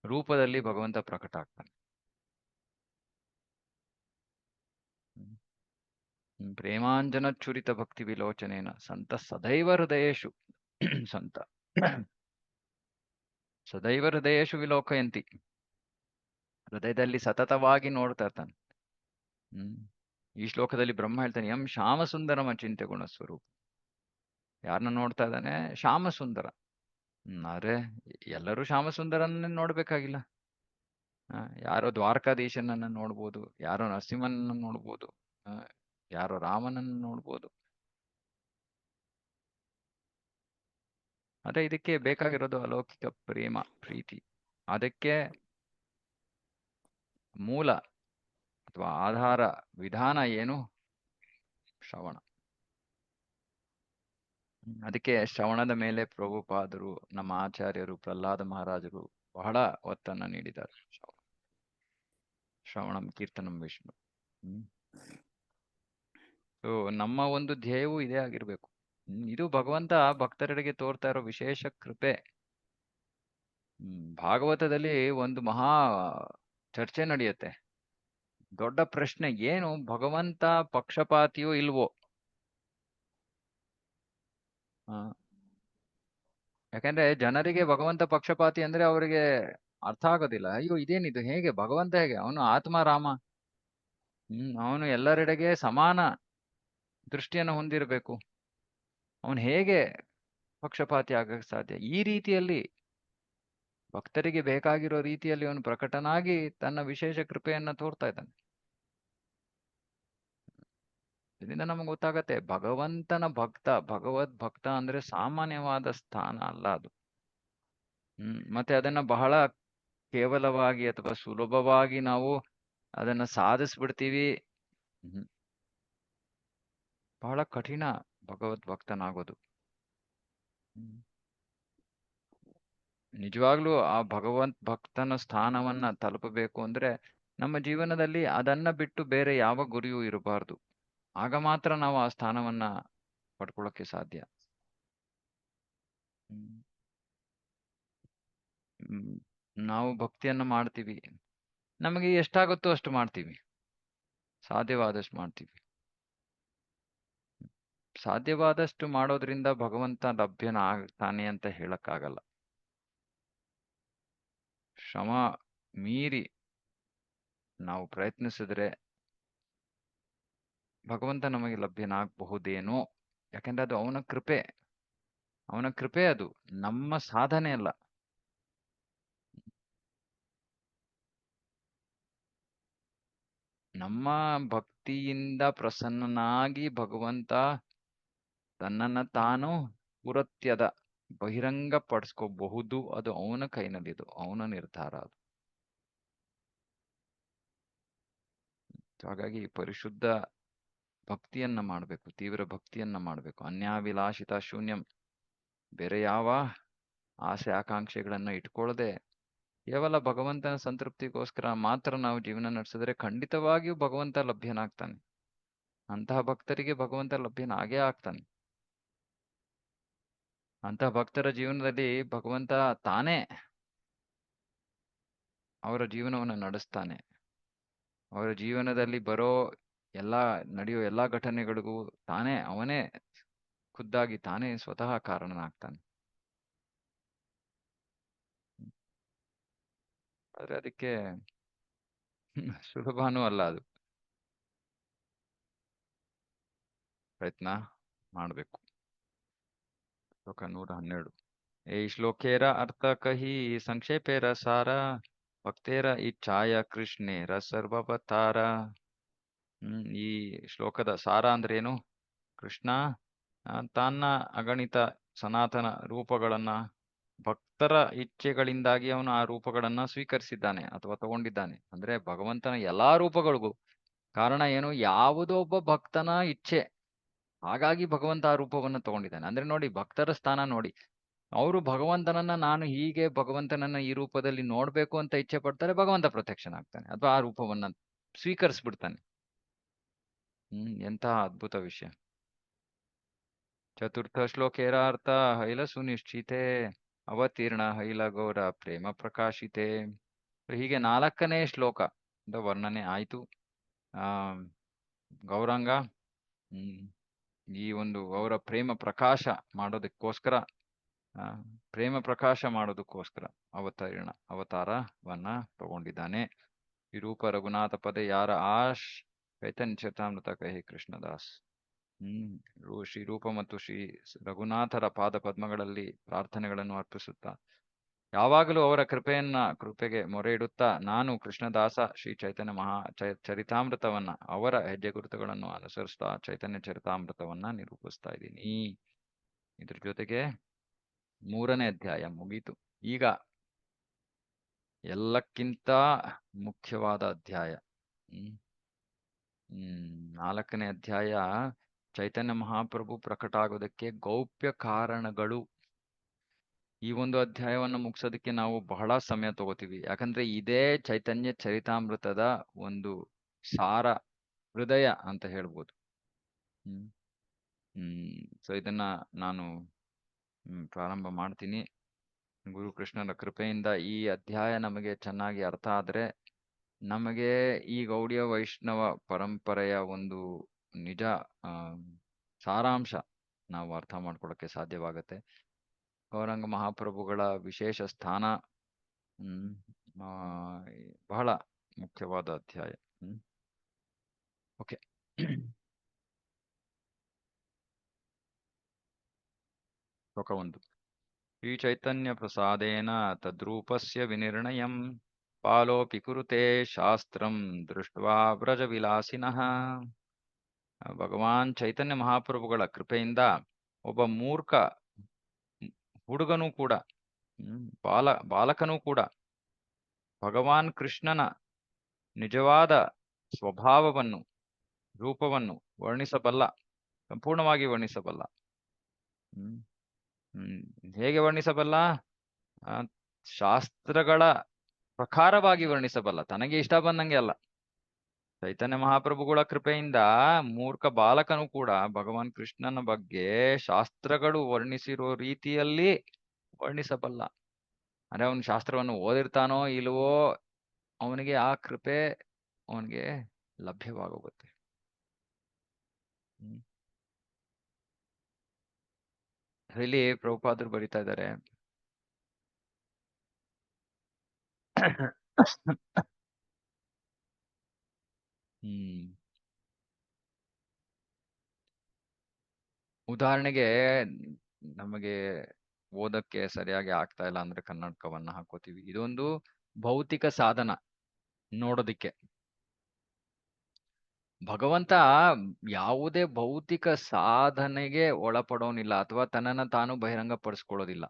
ರೂಪದಲ್ಲಿ ಭಗವಂತ ಪ್ರಕಟ ಆಗ್ತಾನೆ. ಪ್ರೇಮಾಂಜನ ಚುರಿತ ಭಕ್ತಿ ವಿಲೋಚನೇನ ಸಂತ ಸದೈವ ಹೃದಯೇಶು ಸಂತ ಸದೈವ ಹೃದಯೇಶು ವಿಲೋಕಯಂತಿ. ಹೃದಯದಲ್ಲಿ ಸತತವಾಗಿ ನೋಡ್ತಾ ಇರ್ತಾನೆ. ಹ್ಮ್ ಈ ಶ್ಲೋಕದಲ್ಲಿ ಬ್ರಹ್ಮ ಹೇಳ್ತಾನೆ, ಎಂ ಶ್ಯಾಮ ಸುಂದರಮ ಚಿಂತೆ ಗುಣ ಸ್ವರೂಪ. ಯಾರನ್ನ ನೋಡ್ತಾ ಇದ್ದಾನೆ? ಶ್ಯಾಮ ಸುಂದರ. ಆದ್ರೆ ಎಲ್ಲರೂ ಶ್ಯಾಮ ಸುಂದರನ್ನೇ ನೋಡ್ಬೇಕಾಗಿಲ್ಲ. ಯಾರೋ ದ್ವಾರಕಾಧೀಶನನ್ನ ನೋಡ್ಬೋದು, ಯಾರೋ ನರಸಿಂಹನನ್ನ ನೋಡ್ಬೋದು, ಆ, ಯಾರೋ ರಾಮನನ್ನ ನೋಡ್ಬೋದು. ಅದೇ ಇದಕ್ಕೆ ಬೇಕಾಗಿರೋದು ಅಲೌಕಿಕ ಪ್ರೇಮ, ಪ್ರೀತಿ. ಅದಕ್ಕೆ ಮೂಲ ಅಥವಾ ಆಧಾರ ವಿಧಾನ ಏನು? ಶ್ರವಣ. ಅದಕ್ಕೆ ಶ್ರವಣದ ಮೇಲೆ ಪ್ರಭುಪಾದರು, ನಮ್ಮ ಆಚಾರ್ಯರು, ಪ್ರಹ್ಲಾದ ಮಹಾರಾಜರು ಬಹಳ ಒತ್ತನ್ನ ನೀಡಿದ್ದಾರೆ. ಶ್ರವಣಂ ಕೀರ್ತನಂ ವಿಷ್ಣು. ಸೊ ನಮ್ಮ ಒಂದು ಧ್ಯೇಯವೂ ಇದೇ ಆಗಿರ್ಬೇಕು. ಇದು ಭಗವಂತ ಭಕ್ತರೆಡೆಗೆ ತೋರ್ತಾ ಇರೋ ವಿಶೇಷ ಕೃಪೆ. ಭಾಗವತದಲ್ಲಿ ಒಂದು ಮಹಾ ಚರ್ಚೆ ನಡೆಯುತ್ತೆ. ದೊಡ್ಡ ಪ್ರಶ್ನೆ ಏನು? ಭಗವಂತ ಪಕ್ಷಪಾತಿಯೋ ಇಲ್ವೋ? ಯಾಕಂದ್ರೆ ಜನರಿಗೆ ಭಗವಂತ ಪಕ್ಷಪಾತಿ ಅಂದ್ರೆ ಅವರಿಗೆ ಅರ್ಥ ಆಗೋದಿಲ್ಲ. ಅಯ್ಯೋ ಇದೇನಿದು, ಹೇಗೆ ಭಗವಂತ, ಹೇಗೆ ಅವನು ಆತ್ಮ ರಾಮ, ಅವನು ಎಲ್ಲರೆಡೆಗೆ ಸಮಾನ ದೃಷ್ಟಿಯನ್ನು ಹೊಂದಿರಬೇಕು, ಅವನು ಹೇಗೆ ಪಕ್ಷಪಾತಿ ಆಗಕ್ಕೆ ಸಾಧ್ಯ? ಈ ರೀತಿಯಲ್ಲಿ ಭಕ್ತರಿಗೆ ಬೇಕಾಗಿರೋ ರೀತಿಯಲ್ಲಿ ಅವನು ಪ್ರಕಟನಾಗಿ ತನ್ನ ವಿಶೇಷ ಕೃಪೆಯನ್ನ ತೋರ್ತಾ ಇದ್ದಾನೆ. ಇದರಿಂದ ನಮಗೆ ಗೊತ್ತಾಗತ್ತೆ ಭಗವಂತನ ಭಕ್ತ, ಭಗವದ್ ಭಕ್ತ ಅಂದ್ರೆ ಸಾಮಾನ್ಯವಾದ ಸ್ಥಾನ ಅಲ್ಲ ಅದು. ಮತ್ತೆ ಅದನ್ನ ಬಹಳ ಕೇವಲವಾಗಿ ಅಥವಾ ಸುಲಭವಾಗಿ ನಾವು ಅದನ್ನ ಸಾಧಿಸ್ಬಿಡ್ತೀವಿ. ಬಹಳ ಕಠಿಣ ಭಗವದ್ ಭಕ್ತನಾಗೋದು. ನಿಜವಾಗ್ಲೂ ಆ ಭಗವಂತ ಭಕ್ತನ ಸ್ಥಾನವನ್ನ ತಲುಪಬೇಕು ಅಂದ್ರೆ ನಮ್ಮ ಜೀವನದಲ್ಲಿ ಅದನ್ನ ಬಿಟ್ಟು ಬೇರೆ ಯಾವ ಗುರಿಯೂ ಇರಬಾರ್ದು. ಆಗ ಮಾತ್ರ ನಾವು ಆ ಸ್ಥಾನವನ್ನ ಪಡ್ಕೊಳ್ಳೋಕೆ ಸಾಧ್ಯ. ನಾವು ಭಕ್ತಿಯನ್ನ ಮಾಡ್ತೀವಿ, ನಮಗೆ ಎಷ್ಟಾಗುತ್ತೋ ಅಷ್ಟು ಮಾಡ್ತೀವಿ, ಸಾಧ್ಯವಾದಷ್ಟು ಮಾಡ್ತೀವಿ. ಸಾಧ್ಯವಾದಷ್ಟು ಮಾಡೋದ್ರಿಂದ ಭಗವಂತ ಲಭ್ಯನಾಗ್ತಾನೆ ಅಂತ ಹೇಳಕ್ಕಾಗಲ್ಲ. ಶ್ರಮ ಮೀರಿ ನಾವು ಪ್ರಯತ್ನಿಸಿದ್ರೆ ಭಗವಂತ ನಮಗೆ ಲಭ್ಯನಾಗಬಹುದೇನೋ. ಯಾಕಂದ್ರೆ ಅದು ಅವನ ಕೃಪೆ, ಅವನ ಕೃಪೆ, ಅದು ನಮ್ಮ ಸಾಧನೆ ಅಲ್ಲ. ನಮ್ಮ ಭಕ್ತಿಯಿಂದ ಪ್ರಸನ್ನನಾಗಿ ಭಗವಂತ ತನ್ನನ್ನ ತಾನು ಪುರತ್ಯದ ಬಹಿರಂಗ ಪಡಿಸ್ಕೋಬಹುದು. ಅದು ಅವನ ಕೈನಲ್ಲಿದು, ಅವನ ನಿರ್ಧಾರ ಅದು. ಹಾಗಾಗಿ ಪರಿಶುದ್ಧ ಭಕ್ತಿಯನ್ನ ಮಾಡಬೇಕು, ತೀವ್ರ ಭಕ್ತಿಯನ್ನ ಮಾಡಬೇಕು. ಅನ್ಯಾಭಿಲಾಷಿತ ಶೂನ್ಯಂ, ಬೇರೆ ಯಾವ ಆಸೆ ಆಕಾಂಕ್ಷೆಗಳನ್ನ ಇಟ್ಕೊಳ್ಳದೆ ಕೇವಲ ಭಗವಂತನ ಸಂತೃಪ್ತಿಗೋಸ್ಕರ ಮಾತ್ರ ನಾವು ಜೀವನ ನಡೆಸಿದ್ರೆ ಖಂಡಿತವಾಗಿಯೂ ಭಗವಂತ ಲಭ್ಯನಾಗ್ತಾನೆ. ಅಂತಹ ಭಕ್ತರಿಗೆ ಭಗವಂತ ಲಭ್ಯನಾಗೇ ಆಗ್ತಾನೆ. ಅಂತಹ ಭಕ್ತರ ಜೀವನದಲ್ಲಿ ಭಗವಂತ ತಾನೇ ಅವರ ಜೀವನವನ್ನು ನಡೆಸ್ತಾನೆ. ಅವರ ಜೀವನದಲ್ಲಿ ನಡೆಯೋ ಎಲ್ಲಾ ಘಟನೆಗಳಿಗೂ ಅವನೇ ಖುದ್ದಾಗಿ ತಾನೇ ಸ್ವತಃ ಕಾರಣನಾಗ್ತಾನೆ. ಆದ್ರೆ ಅದಕ್ಕೆ ಸುಲಭನೂ ಅಲ್ಲ, ಅದು ಪ್ರಯತ್ನ ಮಾಡ್ಬೇಕು. ಶ್ಲೋಕ 112. ಈ ಶ್ಲೋಕೇರ ಅರ್ಥ ಕಹಿ ಸಂಕ್ಷೇಪೇರ ಸಾರ, ಭಕ್ತೇರ ಇಚ್ಛಾಯ ಕೃಷ್ಣೇರ ಸರ್ವವತಾರ. ಈ ಶ್ಲೋಕದ ಸಾರ ಅಂದ್ರೆ ಏನು? ಕೃಷ್ಣ ತನ್ನ ಅಗಣಿತ ಸನಾತನ ರೂಪಗಳನ್ನ ಭಕ್ತರ ಇಚ್ಛೆಗಳಿಂದಾಗಿ ಅವನು ಆ ರೂಪಗಳನ್ನ ಸ್ವೀಕರಿಸಿದ್ದಾನೆ ಅಥವಾ ತಗೊಂಡಿದ್ದಾನೆ. ಅಂದ್ರೆ ಭಗವಂತನ ಎಲ್ಲಾ ರೂಪಗಳಿಗೂ ಕಾರಣ ಏನು? ಯಾವುದೋ ಒಬ್ಬ ಭಕ್ತನ ಇಚ್ಛೆ, ಹಾಗಾಗಿ ಭಗವಂತ ಆ ರೂಪವನ್ನ ತಗೊಂಡಿದ್ದಾನೆ. ಅಂದ್ರೆ ನೋಡಿ, ಭಕ್ತರ ಸ್ಥಾನ ನೋಡಿ. ಅವರು ಭಗವಂತನನ್ನ, ನಾನು ಹೀಗೆ ಭಗವಂತನನ್ನ ಈ ರೂಪದಲ್ಲಿ ನೋಡ್ಬೇಕು ಅಂತ ಇಚ್ಛೆ ಪಡ್ತಾರೆ, ಭಗವಂತ ಪ್ರತ್ಯಕ್ಷನಾಗ್ತಾನೆ ಅಥವಾ ಆ ರೂಪವನ್ನ ಸ್ವೀಕರಿಸ್ಬಿಡ್ತಾನೆ. ಎಂತಹ ಅದ್ಭುತ ವಿಷಯ. ಚತುರ್ಥ ಶ್ಲೋಕೇರ ಅರ್ಥ ಹೈಲ ಸುನಿಶ್ಚಿತೆ, ಅವತೀರ್ಣ ಹೈಲ ಗೌರ ಪ್ರೇಮ ಪ್ರಕಾಶಿತೆ. ಹೀಗೆ 4ನೇ ಶ್ಲೋಕ ವರ್ಣನೆ ಆಯ್ತು. ಗೌರಾಂಗ ಈ ಒಂದು ಗೌರ ಪ್ರೇಮ ಪ್ರಕಾಶ ಮಾಡೋದಕ್ಕೋಸ್ಕರ ಅವತಾರವನ್ನ ತಗೊಂಡಿದ್ದಾನೆ. ವಿರೂಪ ರಘುನಾಥ ಪದೇ ಯಾರ ಆಶ್ ಚೈತನ್ಯ ಚರಿತಾಮೃತ ಕಹಿ ಕೃಷ್ಣದಾಸ್. ಶ್ರೀ ರೂಪ ಮತ್ತು ಶ್ರೀ ರಘುನಾಥರ ಪಾದ ಪದ್ಮಗಳಲ್ಲಿ ಪ್ರಾರ್ಥನೆಗಳನ್ನು ಅರ್ಪಿಸುತ್ತಾ ಯಾವಾಗಲೂ ಅವರ ಕೃಪೆಗೆ ಮೊರೆ ಇಡುತ್ತಾ ನಾನು ಕೃಷ್ಣದಾಸ ಶ್ರೀ ಚೈತನ್ಯ ಚರಿತಾಮೃತವನ್ನ ಅವರ ಹೆಜ್ಜೆ ಗುರುತುಗಳನ್ನು ಅನುಸರಿಸ್ತಾ ಚೈತನ್ಯ ಚರಿತಾಮೃತವನ್ನ ನಿರೂಪಿಸ್ತಾ ಇದ್ದೀನಿ. ಇದ್ರ ಜೊತೆಗೆ 3ನೇ ಅಧ್ಯಾಯ ಮುಗೀತು. ಈಗ ಎಲ್ಲಕ್ಕಿಂತ ಮುಖ್ಯವಾದ ಅಧ್ಯಾಯ 4ನೇ ಅಧ್ಯಾಯ ಚೈತನ್ಯ ಮಹಾಪ್ರಭು ಪ್ರಕಟ ಆಗೋದಕ್ಕೆ ಗೌಪ್ಯ ಕಾರಣಗಳು. ಈ ಒಂದು ಅಧ್ಯಾಯವನ್ನು ಮುಗಿಸೋದಕ್ಕೆ ನಾವು ಬಹಳ ಸಮಯ ತಗೋತೀವಿ. ಯಾಕಂದ್ರೆ ಇದೇ ಚೈತನ್ಯ ಚರಿತಾಮೃತದ ಒಂದು ಸಾರ, ಹೃದಯ ಅಂತ ಹೇಳ್ಬೋದು. ಸೊ ಇದನ್ನ ನಾನು ಪ್ರಾರಂಭ ಮಾಡ್ತೀನಿ. ಗುರು ಕೃಷ್ಣನ ಕೃಪೆಯಿಂದ ಈ ಅಧ್ಯಾಯ ನಮಗೆ ಚೆನ್ನಾಗಿ ಅರ್ಥ ಆದ್ರೆ ನಮಗೆ ಈ ಗೌಡಿಯ ವೈಷ್ಣವ ಪರಂಪರೆಯ ಒಂದು ನಿಜ ಸಾರಾಂಶ ನಾವು ಅರ್ಥ ಮಾಡ್ಕೊಳ್ಳೋಕೆ ಸಾಧ್ಯವಾಗತ್ತೆ. ಗೌರಾಂಗ ಮಹಾಪ್ರಭುಗಳ ವಿಶೇಷ ಸ್ಥಾನ ಬಹಳ ಮುಖ್ಯವಾದ ಅಧ್ಯಾಯ. ಓಕೆ. ಶ್ಲೋಕ 1. ಶ್ರೀ ಚೈತನ್ಯ ಪ್ರಸಾದೇನ ತದ್ರೂಪಸ್ಯ ವಿನಿರ್ಣಯಂ ಪಾಲೋಪಿ ಕುರುತೆ ಶಾಸ್ತ್ರಂ ದೃಷ್ಟ್ವಾ ವ್ರಜವಿಲಾಸಿನಃ. ಭಗವಾನ್ ಚೈತನ್ಯ ಮಹಾಪ್ರಭುಗಳ ಕೃಪೆಯಿಂದ ಒಬ್ಬ ಮೂರ್ಖ ಹುಡುಗನೂ ಕೂಡ ಬಾಲಕನೂ ಕೂಡ ಭಗವಾನ್ ಕೃಷ್ಣನ ನಿಜವಾದ ಸ್ವಭಾವವನ್ನು, ರೂಪವನ್ನು ವರ್ಣಿಸಬಲ್ಲ, ಸಂಪೂರ್ಣವಾಗಿ ವರ್ಣಿಸಬಲ್ಲ. ಹೇಗೆ ವರ್ಣಿಸಬಲ್ಲ? ಶಾಸ್ತ್ರಗಳ ಪ್ರಕಾರವಾಗಿ ವರ್ಣಿಸಬಲ್ಲ, ತನಗೆ ಇಷ್ಟ ಬಂದಂಗೆ ಅಲ್ಲ. ಚೈತನ್ಯ ಮಹಾಪ್ರಭುಗಳ ಕೃಪೆಯಿಂದ ಮೂರ್ಖ ಬಾಲಕನು ಕೂಡ ಭಗವಾನ್ ಕೃಷ್ಣನ ಬಗ್ಗೆ ಶಾಸ್ತ್ರಗಳು ವರ್ಣಿಸಿರೋ ರೀತಿಯಲ್ಲಿ ವರ್ಣಿಸಬಲ್ಲ. ಅಂದ್ರೆ ಅವನು ಶಾಸ್ತ್ರವನ್ನು ಓದಿರ್ತಾನೋ ಇಲ್ವೋ, ಅವನಿಗೆ ಆ ಕೃಪೆ ಅವನಿಗೆ ಲಭ್ಯವಾಗೋಗುತ್ತೆ. ಇಲ್ಲಿ ಪ್ರಭುಪಾದರು ಬರೀತಾ ಇದ್ದಾರೆ, ಉದಾಹರಣೆಗೆ ನಮಗೆ ಓದಕ್ಕೆ ಸರಿಯಾಗಿ ಆಗ್ತಾ ಇಲ್ಲ ಅಂದ್ರೆ ಕನ್ನಡಕವನ್ನ ಹಾಕೋತೀವಿ. ಇದೊಂದು ಭೌತಿಕ ಸಾಧನ ನೋಡೋದಿಕ್ಕೆ. ಭಗವಂತ ಯಾವುದೇ ಭೌತಿಕ ಸಾಧನೆಗೆ ಒಳಪಡೋನಿಲ್ಲ ಅಥವಾ ತನ್ನನ್ನ ತಾನು ಬಹಿರಂಗ ಪಡಿಸ್ಕೊಳ್ಳೋದಿಲ್ಲ.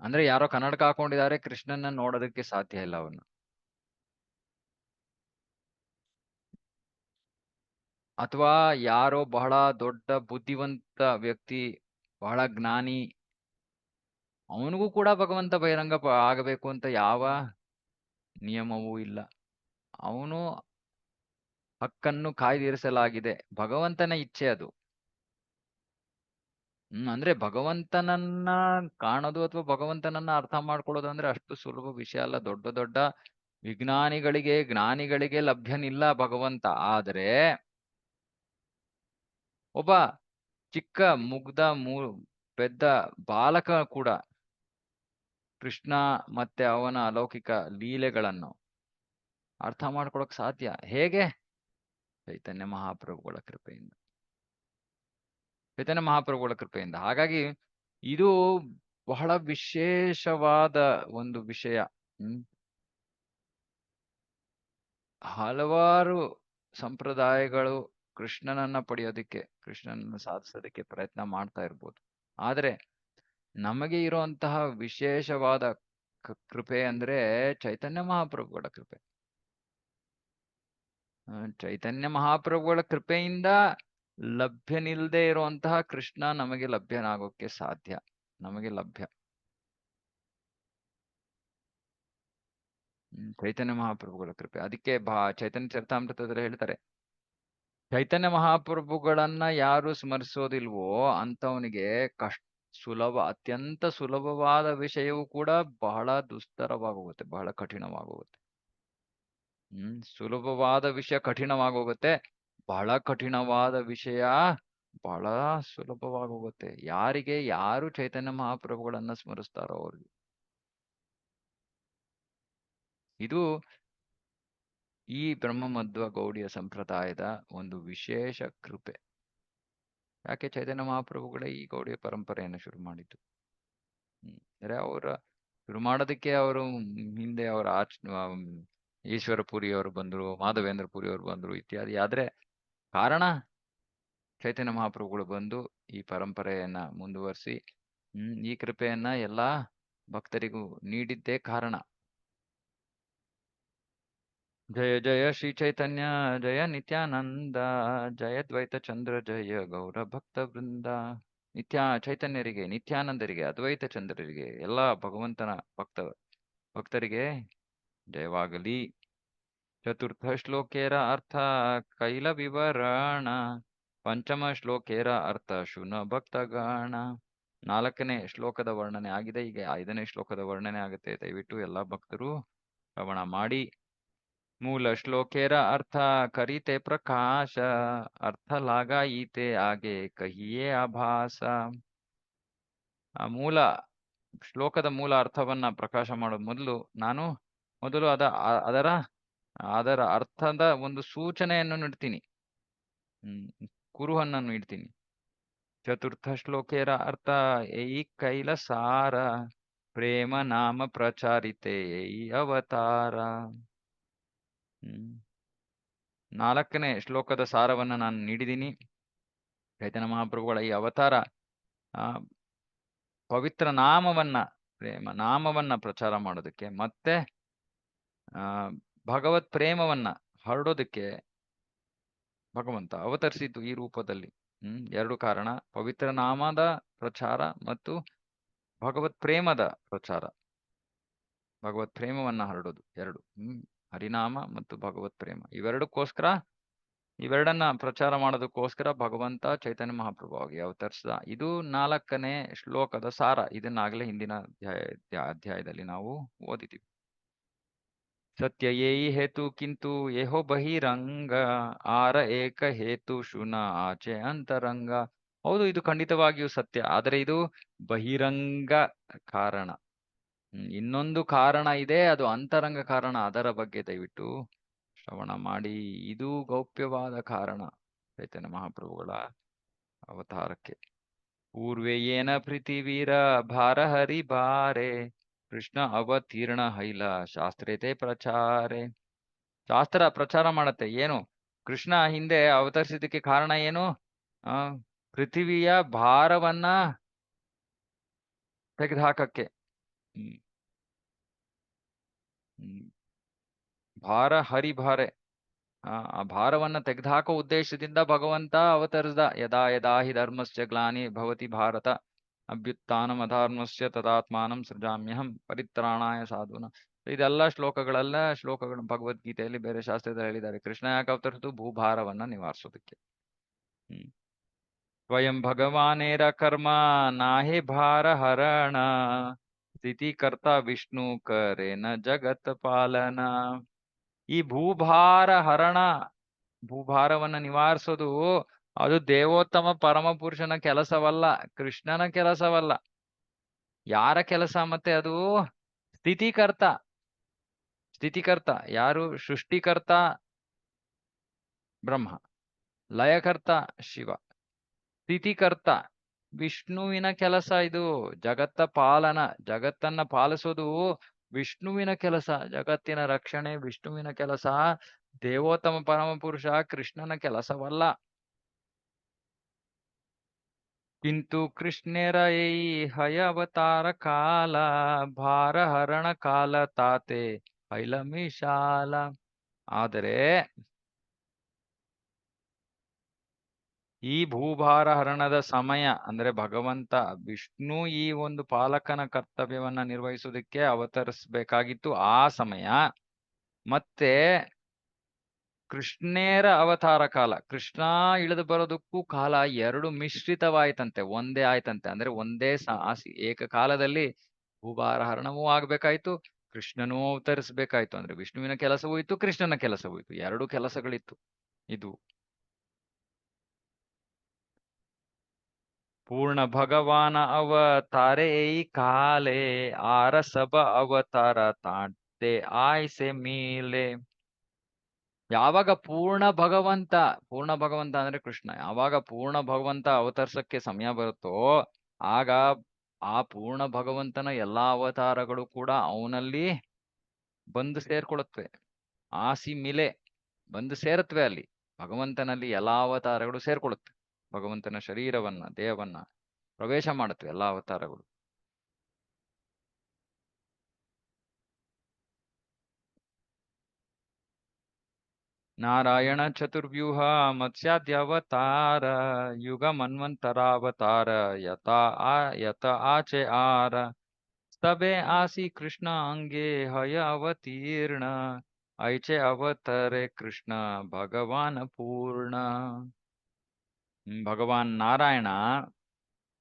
ಅಂದ್ರೆ ಯಾರೋ ಕನ್ನಡಕ ಹಾಕೊಂಡಿದ್ದಾರೆ, ಕೃಷ್ಣನ ನೋಡೋದಕ್ಕೆ ಸಾಧ್ಯ ಇಲ್ಲ ಅವನು. ಅಥವಾ ಯಾರೋ ಬಹಳ ದೊಡ್ಡ ಬುದ್ಧಿವಂತ ವ್ಯಕ್ತಿ, ಬಹಳ ಜ್ಞಾನಿ, ಅವನಿಗೂ ಕೂಡ ಭಗವಂತ ಬಹಿರಂಗ ಆಗಬೇಕು ಅಂತ ಯಾವ ನಿಯಮವೂ ಇಲ್ಲ. ಅವನು ಹಕ್ಕನ್ನು ಕಾಯ್ದಿರಿಸಲಾಗಿದೆ, ಭಗವಂತನ ಇಚ್ಛೆ ಅದು. ಅಂದ್ರೆ ಭಗವಂತನನ್ನ ಕಾಣೋದು ಅಥವಾ ಭಗವಂತನನ್ನ ಅರ್ಥ ಮಾಡ್ಕೊಳ್ಳೋದು ಅಂದ್ರೆ ಅಷ್ಟು ಸುಲಭ ವಿಷಯ ಅಲ್ಲ. ದೊಡ್ಡ ದೊಡ್ಡ ವಿಜ್ಞಾನಿಗಳಿಗೆ, ಜ್ಞಾನಿಗಳಿಗೆ ಲಭ್ಯನಿಲ್ಲ ಭಗವಂತ. ಆದ್ರೆ ಒಬ್ಬ ಚಿಕ್ಕ ಮುಗ್ಧ ಪೆದ್ದ ಬಾಲಕ ಕೂಡ ಕೃಷ್ಣ ಮತ್ತೆ ಅವನ ಅಲೌಕಿಕ ಲೀಲೆಗಳನ್ನು ಅರ್ಥ ಮಾಡ್ಕೊಳಕ್ ಸಾಧ್ಯ. ಹೇಗೆ? ಚೈತನ್ಯ ಮಹಾಪ್ರಭುಗಳ ಕೃಪೆಯಿಂದ. ಚೈತನ್ಯ ಮಹಾಪ್ರಭುಗಳ ಕೃಪೆಯಿಂದ. ಹಾಗಾಗಿ ಇದು ಬಹಳ ವಿಶೇಷವಾದ ಒಂದು ವಿಷಯ. ಹಲವಾರು ಸಂಪ್ರದಾಯಗಳು ಕೃಷ್ಣನನ್ನ ಪಡೆಯೋದಿಕ್ಕೆ, ಕೃಷ್ಣನನ್ನ ಸಾಧಿಸೋದಕ್ಕೆ ಪ್ರಯತ್ನ ಮಾಡ್ತಾ ಇರ್ಬೋದು. ಆದ್ರೆ ನಮಗೆ ಇರುವಂತಹ ವಿಶೇಷವಾದ ಕೃಪೆ ಅಂದ್ರೆ ಚೈತನ್ಯ ಮಹಾಪ್ರಭುಗಳ ಕೃಪೆ. ಚೈತನ್ಯ ಮಹಾಪ್ರಭುಗಳ ಕೃಪೆಯಿಂದ ಲಭ್ಯನಿಲ್ಲದೆ ಇರುವಂತಹ ಕೃಷ್ಣ ನಮಗೆ ಲಭ್ಯನಾಗೋಕೆ ಸಾಧ್ಯ, ನಮಗೆ ಲಭ್ಯ. ಚೈತನ್ಯ ಮಹಾಪ್ರಭುಗಳ ಕೃಪೆ. ಅದಕ್ಕೆ ಚೈತನ್ಯ ಚರಿತಾಮೃತದಲ್ಲಿ ಹೇಳ್ತಾರೆ, ಚೈತನ್ಯ ಮಹಾಪ್ರಭುಗಳನ್ನ ಯಾರು ಸ್ಮರಿಸೋದಿಲ್ವೋ ಅಂತವನಿಗೆ ಅತ್ಯಂತ ಸುಲಭವಾದ ವಿಷಯವೂ ಕೂಡ ಬಹಳ ದುಸ್ತರವಾಗೋಗುತ್ತೆ, ಬಹಳ ಕಠಿಣವಾಗೋಗುತ್ತೆ. ಸುಲಭವಾದ ವಿಷಯ ಕಠಿಣವಾಗೋಗುತ್ತೆ, ಬಹಳ ಕಠಿಣವಾದ ವಿಷಯ ಬಹಳ ಸುಲಭವಾಗೋಗುತ್ತೆ. ಯಾರು ಚೈತನ್ಯ ಮಹಾಪ್ರಭುಗಳನ್ನ ಸ್ಮರಿಸ್ತಾರೋ ಅವ್ರಿಗೆ. ಇದು ಈ ಬ್ರಹ್ಮಮಧ್ವ ಗೌಡಿಯ ಸಂಪ್ರದಾಯದ ಒಂದು ವಿಶೇಷ ಕೃಪೆ. ಯಾಕೆ ಚೈತನ್ಯ ಮಹಾಪ್ರಭುಗಳೇ ಈ ಗೌಡಿಯ ಪರಂಪರೆಯನ್ನು ಶುರು ಮಾಡಿದ್ದು. ಅಂದ್ರೆ ಅವರ ಶುರು ಮಾಡೋದಕ್ಕೆ ಅವರು ಹಿಂದೆ ಅವರ ಈಶ್ವರ ಪುರಿಯವರು ಬಂದ್ರು, ಮಾಧವೇಂದ್ರ ಪುರಿಯವರು ಬಂದ್ರು ಇತ್ಯಾದಿ. ಆದ್ರೆ ಕಾರಣ ಚೈತನ್ಯ ಮಹಾಪ್ರಭುಗಳು ಬಂದು ಈ ಪರಂಪರೆಯನ್ನ ಮುಂದುವರಿಸಿ ಈ ಕೃಪೆಯನ್ನ ಎಲ್ಲಾ ಭಕ್ತರಿಗೂ ನೀಡಿದ್ದೇ ಕಾರಣ. ಜಯ ಜಯ ಶ್ರೀ ಚೈತನ್ಯ ಜಯ ನಿತ್ಯಾನಂದ, ಜಯ ದ್ವೈತ ಚಂದ್ರ ಜಯ ಗೌರ ಭಕ್ತ ವೃಂದ. ಚೈತನ್ಯರಿಗೆ, ನಿತ್ಯಾನಂದರಿಗೆ, ಅದ್ವೈತ ಚಂದ್ರರಿಗೆ, ಎಲ್ಲಾ ಭಗವಂತನ ಭಕ್ತರಿಗೆ ಜಯವಾಗಲಿ. ಚತುರ್ಥ ಶ್ಲೋಕೇರ ಅರ್ಥ ಕೈಲ ವಿವರಣ, ಪಂಚಮ ಶ್ಲೋಕೇರ ಅರ್ಥ ಶುನ ಭಕ್ತಗಣ. 4ನೇ ಶ್ಲೋಕದ ವರ್ಣನೆ ಆಗಿದೆ, ಈಗ 5ನೇ ಶ್ಲೋಕದ ವರ್ಣನೆ ಆಗುತ್ತೆ. ದಯವಿಟ್ಟು ಎಲ್ಲಾ ಭಕ್ತರು ಶ್ರವಣ ಮಾಡಿ. ಮೂಲ ಶ್ಲೋಕೇರ ಅರ್ಥ ಕರಿತೆ ಪ್ರಕಾಶ, ಅರ್ಥ ಲಾಗಾಯಿತೆ ಆಗೆ ಕಹಿಯೇ ಆಭಾಸ. ಆ ಶ್ಲೋಕದ ಮೂಲ ಅರ್ಥವನ್ನ ಪ್ರಕಾಶ ಮಾಡೋದು ಮೊದಲು ಅದರ ಅರ್ಥದ ಒಂದು ಸೂಚನೆಯನ್ನು ನೀಡ್ತೀನಿ, ಕುರುಹನ್ನು ಇಡ್ತೀನಿ. ಚತುರ್ಥ ಶ್ಲೋಕೇರ ಅರ್ಥ ಏಯಿ ಕೈಲಸಾರ, ಪ್ರೇಮ ನಾಮ ಪ್ರಚಾರಿತೆ ಏಯಿ ಅವತಾರ. 4ನೇ ಶ್ಲೋಕದ ಸಾರವನ್ನ ನಾನು ನೀಡಿದ್ದೀನಿ. ಚೈತನ್ಯ ಮಹಾಪ್ರಭುಗಳ ಈ ಅವತಾರ ಪವಿತ್ರ ನಾಮವನ್ನ ಪ್ರಚಾರ ಮಾಡೋದಕ್ಕೆ ಮತ್ತೆ ಭಗವತ್ ಪ್ರೇಮವನ್ನ ಹರಡೋದಕ್ಕೆ ಭಗವಂತ ಅವತರಿಸಿದ್ದು ಈ ರೂಪದಲ್ಲಿ. 2 ಕಾರಣ: ಪವಿತ್ರ ನಾಮದ ಪ್ರಚಾರ ಮತ್ತು ಭಗವತ್ ಪ್ರೇಮದ ಪ್ರಚಾರ, ಭಗವತ್ ಪ್ರೇಮವನ್ನ ಹರಡೋದು 2. ಹರಿನಾಮ ಮತ್ತು ಭಗವತ್ ಪ್ರೇಮ, ಇವೆರಡನ್ನ ಪ್ರಚಾರ ಮಾಡೋದಕ್ಕೋಸ್ಕರ ಭಗವಂತ ಚೈತನ್ಯ ಮಹಾಪ್ರಭು ಆಗಿ ಅವತರಿಸಿದ. ಇದು 4ನೇ ಶ್ಲೋಕದ ಸಾರ. ಇದನ್ನಾಗಲೇ ಹಿಂದಿನ ಅಧ್ಯಾಯದಲ್ಲಿ ನಾವು ಓದಿದ್ದೀವಿ. ಸತ್ಯ ಏಯಿ ಹೇತು ಕಿಂತು ಏಹೋ ಬಹಿರಂಗ, ಆರ ಏಕ ಹೇತು ಶುನ ಆಚೆ ಅಂತರಂಗ. ಹೌದು, ಇದು ಖಂಡಿತವಾಗಿಯೂ ಸತ್ಯ, ಆದರೆ ಇದು ಬಹಿರಂಗ ಕಾರಣ. ಇನ್ನೊಂದು ಕಾರಣ ಇದೆ, ಅದು ಅಂತರಂಗ ಕಾರಣ. ಅದರ ಬಗ್ಗೆ ದಯವಿಟ್ಟು ಶ್ರವಣ ಮಾಡಿ. ಇದು ಗೌಪ್ಯವಾದ ಕಾರಣ ಚೈತನ್ಯ ಮಹಾಪ್ರಭುಗಳ ಅವತಾರಕ್ಕೆ. ಪೂರ್ವೇಯೇನ ಪೃಥಿವೀರ ಭಾರ ಹರಿ ಬಾರೆ, ಕೃಷ್ಣ ಅವತೀರ್ಣ ಹೈಲ ಶಾಸ್ತ್ರೇತೆ ಪ್ರಚಾರೆ. ಶಾಸ್ತ್ರ ಪ್ರಚಾರ ಮಾಡತ್ತೆ. ಏನು? ಕೃಷ್ಣ ಹಿಂದೆ ಅವತರಿಸಿದ್ದಕ್ಕೆ ಕಾರಣ ಏನು? ಪೃಥಿವಿಯ ಭಾರವನ್ನ ತೆಗೆದುಹಾಕಕ್ಕೆ. ಭಾರ ಹರಿಭಾರೆ, ಆ ಭಾರವನ್ನ ತೆಗೆದುಹಾಕೋ ಉದ್ದೇಶದಿಂದ ಭಗವಂತ ಅವತರಿಸಿದ. ಯದಾ ಯದಾ ಹಿ ಧರ್ಮಸ್ಯ ಗ್ಲಾನಿ ಭವತಿ ಭಾರತ ಅಭ್ಯುತ್ಥಾನಂ ಅಧರ್ಮಸ್ಯ ತದಾತ್ಮಾನಂ ಸೃಜಾಮ್ಯಹಂ ಪರಿತ್ರಾಣಾಯ ಸಾಧೂನ. ಇದೆಲ್ಲ ಶ್ಲೋಕಗಳು ಭಗವದ್ಗೀತೆಯಲ್ಲಿ, ಬೇರೆ ಶಾಸ್ತ್ರದಲ್ಲಿ ಹೇಳಿದ್ದಾರೆ. ಕೃಷ್ಣ ಯಾಕೆ ಅವತರಿಸಿದ್ದು? ಭೂಭಾರವನ್ನ ನಿವಾರಿಸೋದಕ್ಕೆ. ಸ್ವಯಂ ಭಗವಾನೇರ ಕರ್ಮ ನಾಹೆ ಭಾರ ಹರಣ, ಸ್ಥಿತಿಕರ್ತ ವಿಷ್ಣು ಕರೇನ ಜಗತ್ ಪಾಲನ. ಈ ಭೂಭಾರವನ್ನ ನಿವಾರಿಸೋದು ಅದು ದೇವೋತ್ತಮ ಪರಮ ಪುರುಷನ ಕೆಲಸವಲ್ಲ, ಕೃಷ್ಣನ ಕೆಲಸವಲ್ಲ. ಯಾರ ಕೆಲಸ? ಮತ್ತೆ ಅದು ಸ್ಥಿತಿಕರ್ತ ಯಾರು? ಸೃಷ್ಟಿಕರ್ತ ಬ್ರಹ್ಮ, ಲಯಕರ್ತ ಶಿವ, ಸ್ಥಿತಿಕರ್ತ ವಿಷ್ಣುವಿನ ಕೆಲಸ. ಇದು ಜಗತ್ತನ್ನ ಪಾಲಿಸೋದು ವಿಷ್ಣುವಿನ ಕೆಲಸ. ಜಗತ್ತಿನ ರಕ್ಷಣೆ ವಿಷ್ಣುವಿನ ಕೆಲಸ, ದೇವೋತ್ತಮ ಪರಮ ಪುರುಷ ಕೃಷ್ಣನ ಕೆಲಸವಲ್ಲ. ಕಿಂತು ಕೃಷ್ಣೇರ ಏ ಹಯ ಅವತಾರ ಕಾಲ, ಭಾರ ಹರಣ ಕಾಲ ತಾತೆ ಹೈಲಮಿಶಾಲ. ಆದರೆ ಈ ಭೂಭಾರ ಹರಣದ ಸಮಯ, ಅಂದ್ರೆ ಭಗವಂತ ವಿಷ್ಣು ಈ ಒಂದು ಪಾಲಕನ ಕರ್ತವ್ಯವನ್ನ ನಿರ್ವಹಿಸೋದಕ್ಕೆ ಅವತರಿಸಬೇಕಾಗಿತ್ತು. ಆ ಸಮಯ ಮತ್ತೆ ಕೃಷ್ಣೇರ ಅವತಾರ ಕಾಲ, ಕೃಷ್ಣ ಇಳಿದು ಬರೋದಕ್ಕೂ ಕಾಲ 2 ಮಿಶ್ರಿತವಾಯ್ತಂತೆ, ಒಂದೇ ಆಯ್ತಂತೆ. ಅಂದ್ರೆ ಒಂದೇ ಏಕಕಾಲದಲ್ಲಿ ಭೂಭಾರ ಹರಣವೂ ಆಗ್ಬೇಕಾಯ್ತು, ಕೃಷ್ಣನೂ ಅವತರಿಸಬೇಕಾಯ್ತು. ಅಂದ್ರೆ ವಿಷ್ಣುವಿನ ಕೆಲಸವೂ ಇತ್ತು, ಕೃಷ್ಣನ ಕೆಲಸವೂ ಇತ್ತು, 2 ಕೆಲಸಗಳಿತ್ತು. ಇದು ಪೂರ್ಣ ಭಗವಾನ ಅವತಾರೆ ಕಾಲೆ, ಆರ ಸಬ ಅವತಾರ ತಾಂತೆ ಆಯ್ಸೆ ಮೀಲೆ. ಯಾವಾಗ ಪೂರ್ಣ ಭಗವಂತ ಅಂದ್ರೆ ಕೃಷ್ಣ, ಯಾವಾಗ ಪೂರ್ಣ ಭಗವಂತ ಅವತರಿಸಕ್ಕೆ ಸಮಯ ಬರುತ್ತೋ ಆಗ ಆ ಪೂರ್ಣ ಭಗವಂತನ ಎಲ್ಲಾ ಅವತಾರಗಳು ಕೂಡ ಅವನಲ್ಲಿ ಬಂದು ಸೇರ್ಕೊಳ್ಳುತ್ತವೆ. ಆಸಿ ಮಿಲೆ ಬಂದು ಸೇರತ್ವೆ ಅಲ್ಲಿ. ಭಗವಂತನಲ್ಲಿ ಎಲ್ಲಾ ಅವತಾರಗಳು ಸೇರ್ಕೊಳ್ಳುತ್ತವೆ. ಭಗವಂತನ ಶರೀರವನ್ನ, ದೇಹವನ್ನ ಪ್ರವೇಶ ಮಾಡುತ್ತವೆ ಎಲ್ಲಾ ಅವತಾರಗಳು. ನಾರಾಯಣ ಚತುರ್ವ್ಯೂಹ ಮತ್ಸ್ಯಾದ್ಯವತಾರ ಯುಗ ಮನ್ವಂತರಾವತಾರ ಯತ ಆಚೆ ಆರ ಸ್ತಬೆ ಆಸಿ ಕೃಷ್ಣ ಅಂಗೆ ಹಯ ಅವತೀರ್ಣ ಐಚೆ ಅವತರೆ ಕೃಷ್ಣ ಭಗವಾನ್ ಪೂರ್ಣ. ಭಗವಾನ್ ನಾರಾಯಣ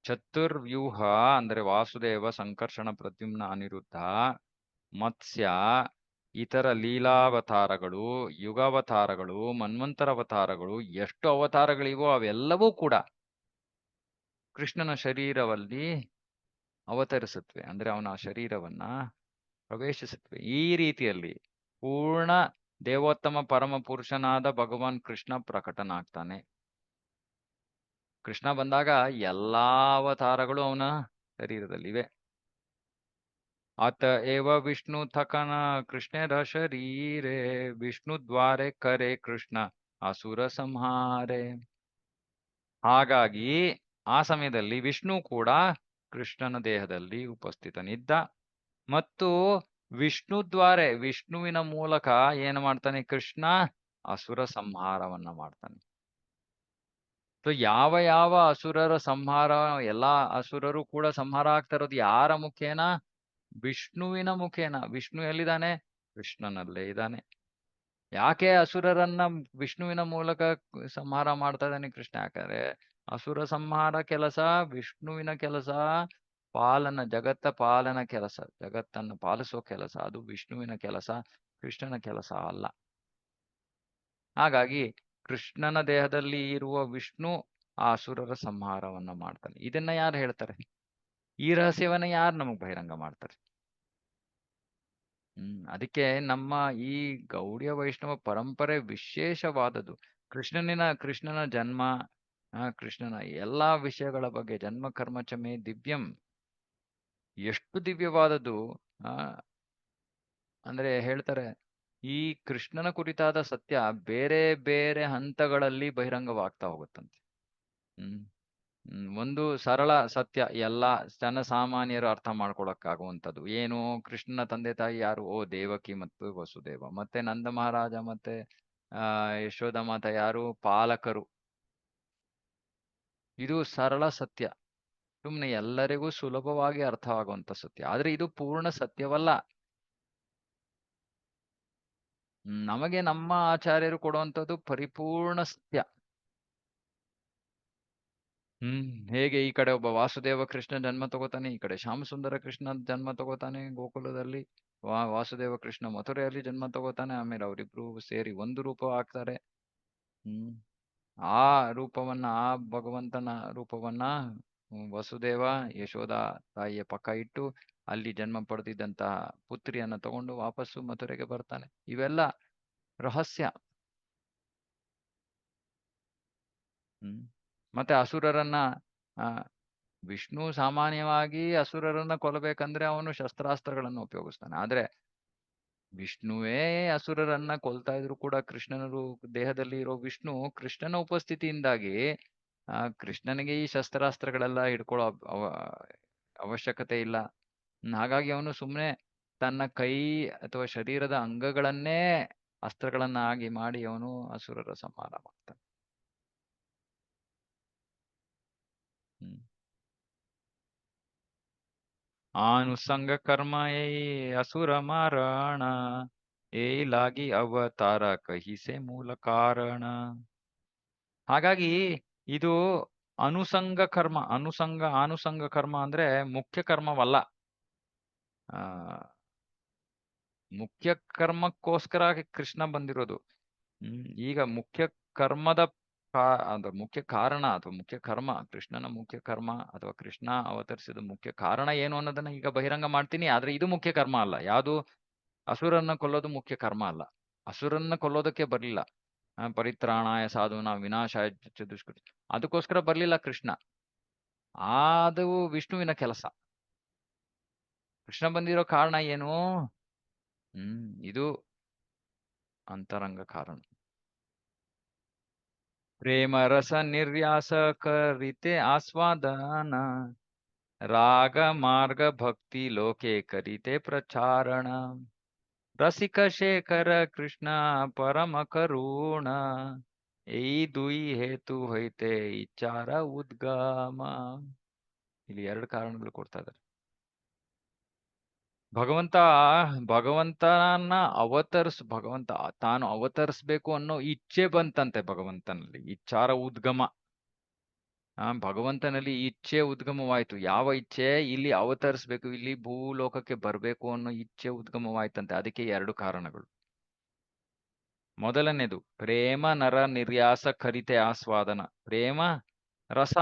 ಚತುರ್ವ್ಯೂಹ ಅಂದರೆ ವಾಸುದೇವ, ಸಂಕರ್ಷಣ, ಪ್ರದ್ಯುಮ್ನ, ಅನಿರುದ್ಧ, ಮತ್ಸ್ಯ, ಇತರ ಲೀಲಾವತಾರಗಳು, ಯುಗಾವತಾರಗಳು, ಮನ್ವಂತರ ಅವತಾರಗಳು, ಎಷ್ಟು ಅವತಾರಗಳಿವೋ ಅವೆಲ್ಲವೂ ಕೂಡ ಕೃಷ್ಣನ ಶರೀರದಲ್ಲಿ ಅವತರಿಸುತ್ತವೆ. ಅಂದ್ರೆ ಅವನ ಶರೀರವನ್ನ ಪ್ರವೇಶಿಸುತ್ತವೆ. ಈ ರೀತಿಯಲ್ಲಿ ಪೂರ್ಣ ದೇವೋತ್ತಮ ಪರಮ ಪುರುಷನಾದ ಭಗವಾನ್ ಕೃಷ್ಣ ಪ್ರಕಟನಾಗ್ತಾನೆ. ಕೃಷ್ಣ ಬಂದಾಗ ಎಲ್ಲಾ ಅವತಾರಗಳು ಅವನ ಶರೀರದಲ್ಲಿವೆ. ಅತ ಏವ ವಿಷ್ಣು ಥಕನ ಕೃಷ್ಣರ ಶರೀರೆ ವಿಷ್ಣು ದ್ವಾರೆ ಕರೆ ಕೃಷ್ಣ ಅಸುರ ಸಂಹಾರೆ. ಹಾಗಾಗಿ ಆ ಸಮಯದಲ್ಲಿ ವಿಷ್ಣು ಕೂಡ ಕೃಷ್ಣನ ದೇಹದಲ್ಲಿ ಉಪಸ್ಥಿತನಿದ್ದ ಮತ್ತು ವಿಷ್ಣು ದ್ವಾರೆ ವಿಷ್ಣುವಿನ ಮೂಲಕ ಏನು ಮಾಡ್ತಾನೆ ಕೃಷ್ಣ? ಅಸುರ ಸಂಹಾರವನ್ನ ಮಾಡ್ತಾನೆ. ಸೊ ಯಾವ ಯಾವ ಅಸುರರ ಸಂಹಾರ, ಎಲ್ಲಾ ಅಸುರರು ಕೂಡ ಸಂಹಾರ ಆಗ್ತಾ ಇರೋದು ಯಾರ ಮುಖೇನ? ವಿಷ್ಣುವಿನ ಮುಖೇನ. ವಿಷ್ಣು ಎಲ್ಲಿದ್ದಾನೆ? ಕೃಷ್ಣನಲ್ಲೇ ಇದ್ದಾನೆ. ಯಾಕೆ ಅಸುರರನ್ನ ವಿಷ್ಣುವಿನ ಮೂಲಕ ಸಂಹಾರ ಮಾಡ್ತಾ ಇದ್ದಾನೆ ಕೃಷ್ಣ? ಯಾಕಂದ್ರೆ ಅಸುರ ಸಂಹಾರ ಕೆಲಸ ವಿಷ್ಣುವಿನ ಕೆಲಸ, ಜಗತ್ತ ಪಾಲನ ಕೆಲಸ, ಜಗತ್ತನ್ನು ಪಾಲಿಸೋ ಕೆಲಸ ಅದು ವಿಷ್ಣುವಿನ ಕೆಲಸ, ಕೃಷ್ಣನ ಕೆಲಸ ಅಲ್ಲ. ಹಾಗಾಗಿ ಕೃಷ್ಣನ ದೇಹದಲ್ಲಿ ಇರುವ ವಿಷ್ಣು ಆ ಅಸುರರ ಸಂಹಾರವನ್ನ ಮಾಡ್ತಾನೆ. ಇದನ್ನ ಯಾರು ಹೇಳ್ತಾರೆ? ಈ ರಹಸ್ಯವನ್ನ ಯಾರು ನಮಗ್ ಬಹಿರಂಗ ಮಾಡ್ತಾರೆ? ಅದಕ್ಕೆ ನಮ್ಮ ಈ ಗೌಡಿಯ ವೈಷ್ಣವ ಪರಂಪರೆ ವಿಶೇಷವಾದದ್ದು. ಕೃಷ್ಣನ ಜನ್ಮ, ಕೃಷ್ಣನ ಎಲ್ಲಾ ವಿಷಯಗಳ ಬಗ್ಗೆ, ಜನ್ಮ ಕರ್ಮಚಮೆ ದಿವ್ಯಂ, ಎಷ್ಟು ದಿವ್ಯವಾದದ್ದು. ಅಂದ್ರೆ ಹೇಳ್ತಾರೆ, ಈ ಕೃಷ್ಣನ ಕುರಿತಾದ ಸತ್ಯ ಬೇರೆ ಬೇರೆ ಹಂತಗಳಲ್ಲಿ ಬಹಿರಂಗವಾಗ್ತಾ ಹೋಗುತ್ತಂತೆ. ಒಂದು ಸರಳ ಸತ್ಯ ಎಲ್ಲಾ ಜನಸಾಮಾನ್ಯರು ಅರ್ಥ ಮಾಡ್ಕೊಳಕ್ಕಾಗುವಂಥದ್ದು ಏನು? ಕೃಷ್ಣನ ತಂದೆ ತಾಯಿ ಯಾರು? ದೇವಕಿ ಮತ್ತು ವಸುದೇವ. ಮತ್ತೆ ನಂದ ಮಹಾರಾಜ ಮತ್ತೆ ಯಶೋಧ ಮಾತ ಯಾರು? ಪಾಲಕರು. ಇದು ಸರಳ ಸತ್ಯ, ಸುಮ್ನೆ ಎಲ್ಲರಿಗೂ ಸುಲಭವಾಗಿ ಅರ್ಥವಾಗುವಂತ ಸತ್ಯ. ಆದ್ರೆ ಇದು ಪೂರ್ಣ ಸತ್ಯವಲ್ಲ. ನಮಗೆ ನಮ್ಮ ಆಚಾರ್ಯರು ಕೊಡುವಂಥದ್ದು ಪರಿಪೂರ್ಣ ಸತ್ಯ. ಹೇಗೆ ಈ ಕಡೆ ಒಬ್ಬ ವಾಸುದೇವ ಕೃಷ್ಣ ಜನ್ಮ ತಗೋತಾನೆ, ಈ ಕಡೆ ಶ್ಯಾಮಸುಂದರ ಕೃಷ್ಣ ಜನ್ಮ ತಗೋತಾನೆ ಗೋಕುಲದಲ್ಲಿ, ವಾಸುದೇವ ಕೃಷ್ಣ ಮಥುರೆಯಲ್ಲಿ ಜನ್ಮ ತಗೋತಾನೆ, ಆಮೇಲೆ ಅವರಿಬ್ರು ಸೇರಿ ಒಂದು ರೂಪ ಆಗ್ತಾರೆ. ಆ ರೂಪವನ್ನ, ಆ ಭಗವಂತನ ರೂಪವನ್ನ ವಸುದೇವ ಯಶೋಧ ತಾಯಿಯ ಪಕ್ಕ ಇಟ್ಟು ಅಲ್ಲಿ ಜನ್ಮ ಪಡೆದಿದ್ದಂತಹ ಪುತ್ರಿಯನ್ನ ತಗೊಂಡು ವಾಪಸ್ಸು ಮಥುರೆಗೆ ಬರ್ತಾನೆ. ಇವೆಲ್ಲ ರಹಸ್ಯ. ಮತ್ತೆ ಅಸುರರನ್ನ ವಿಷ್ಣು ಸಾಮಾನ್ಯವಾಗಿ ಅಸುರರನ್ನ ಕೊಲ್ಲಬೇಕಂದ್ರೆ ಅವನು ಶಸ್ತ್ರಾಸ್ತ್ರಗಳನ್ನು ಉಪಯೋಗಿಸ್ತಾನೆ. ಆದ್ರೆ ವಿಷ್ಣುವೇ ಅಸುರರನ್ನ ಕೊಲ್ತಾ ಇದ್ರು ಕೂಡ ಕೃಷ್ಣನ ದೇಹದಲ್ಲಿ ಇರೋ ವಿಷ್ಣು ಕೃಷ್ಣನ ಉಪಸ್ಥಿತಿಯಿಂದಾಗಿ ಕೃಷ್ಣನಿಗೆ ಈ ಶಸ್ತ್ರಾಸ್ತ್ರಗಳೆಲ್ಲ ಹಿಡ್ಕೊಳ್ಳೋ ಅವಶ್ಯಕತೆ ಇಲ್ಲ. ಹಾಗಾಗಿ ಅವನು ಸುಮ್ಮನೆ ತನ್ನ ಕೈ ಅಥವಾ ಶರೀರದ ಅಂಗಗಳನ್ನೇ ಅಸ್ತ್ರಗಳನ್ನಾಗಿ ಮಾಡಿ ಅವನು ಅಸುರರ ಸಂಹಾರ ಮಾಡ್ತಾನೆ. ಆನುಸಂಗ ಕರ್ಮ ಅಸುರ ಮಾರಣ ಏಲಾಗಿ ಅವತಾರ ಕಹಿಸೆ ಮೂಲ ಕಾರಣ. ಹಾಗಾಗಿ ಇದು ಅನುಸಂಗ ಕರ್ಮ. ಆನುಸಂಗ ಕರ್ಮ ಅಂದ್ರೆ ಮುಖ್ಯ ಕರ್ಮವಲ್ಲ. ಮುಖ್ಯ ಕರ್ಮಕ್ಕೋಸ್ಕರ ಕೃಷ್ಣ ಬಂದಿರೋದು. ಈಗ ಮುಖ್ಯ ಕರ್ಮದ ಮುಖ್ಯ ಕಾರಣ ಅಥವಾ ಮುಖ್ಯ ಕರ್ಮ, ಕೃಷ್ಣನ ಮುಖ್ಯ ಕರ್ಮ ಅಥವಾ ಕೃಷ್ಣ ಅವತರಿಸಿದ ಮುಖ್ಯ ಕಾರಣ ಏನು ಅನ್ನೋದನ್ನ ಈಗ ಬಹಿರಂಗ ಮಾಡ್ತೀನಿ. ಆದ್ರೆ ಇದು ಮುಖ್ಯ ಕರ್ಮ ಅಲ್ಲ. ಯಾವುದು? ಅಸುರನ್ನ ಕೊಲ್ಲೋದು ಮುಖ್ಯ ಕರ್ಮ ಅಲ್ಲ. ಅಸುರನ್ನ ಕೊಲ್ಲೋದಕ್ಕೆ ಬರ್ಲಿಲ್ಲ. ಪರಿತ್ರಾಣಾಯ ಸಾಧೂನಾಂ ವಿನಾಶಾಯ ಚ ದುಷ್ಕೃತಿ, ಅದಕ್ಕೋಸ್ಕರ ಬರ್ಲಿಲ್ಲ ಕೃಷ್ಣ. ಅದು ವಿಷ್ಣುವಿನ ಕೆಲಸ. ಕೃಷ್ಣ ಬಂದಿರೋ ಕಾರಣ ಏನು? ಇದು ಅಂತರಂಗ ಕಾರಣ. ಪ್ರೇಮ ರಸ ನಿರ್ಯಾಸ ಕರಿತೆ ಆಸ್ವಾದನ, ರಾಗ ಮಾರ್ಗ ಭಕ್ತಿ ಲೋಕೆ ಕರಿತೆ ಪ್ರಚಾರಣ. ರಸಿಕ ಶೇಖರ ಕೃಷ್ಣ ಪರಮ ಕರುಣ, ಈ ದುಯಿ ಹೇತು ಹೊಯ್ತೆ ಇಚ್ಚಾರ ಉದ್ಗಮ. ಇಲ್ಲಿ 2 ಕಾರಣಗಳು ಕೊಡ್ತಾ ಇದ್ದಾರೆ. ಭಗವಂತನ ಭಗವಂತ ತಾನು ಅವತರಿಸ್ಬೇಕು ಅನ್ನೋ ಇಚ್ಛೆ ಬಂತಂತೆ ಭಗವಂತನಲ್ಲಿ. ಇಚ್ಚಾರ ಉದ್ಗಮ. ಭಗವಂತನಲ್ಲಿ ಇಚ್ಛೆ ಉದ್ಗಮವಾಯ್ತು. ಯಾವ ಇಚ್ಛೆ? ಇಲ್ಲಿ ಅವತರಿಸ್ಬೇಕು, ಇಲ್ಲಿ ಭೂಲೋಕಕ್ಕೆ ಬರ್ಬೇಕು ಅನ್ನೋ ಇಚ್ಛೆ ಉದ್ಗಮವಾಯ್ತಂತೆ. ಅದಕ್ಕೆ 2 ಕಾರಣಗಳು. ಮೊದಲನೇದು ಪ್ರೇಮ ನರ ನಿರ್ಯಾಸ ಕರಿತೆ ಆಸ್ವಾದನ. ಪ್ರೇಮ ರಸ.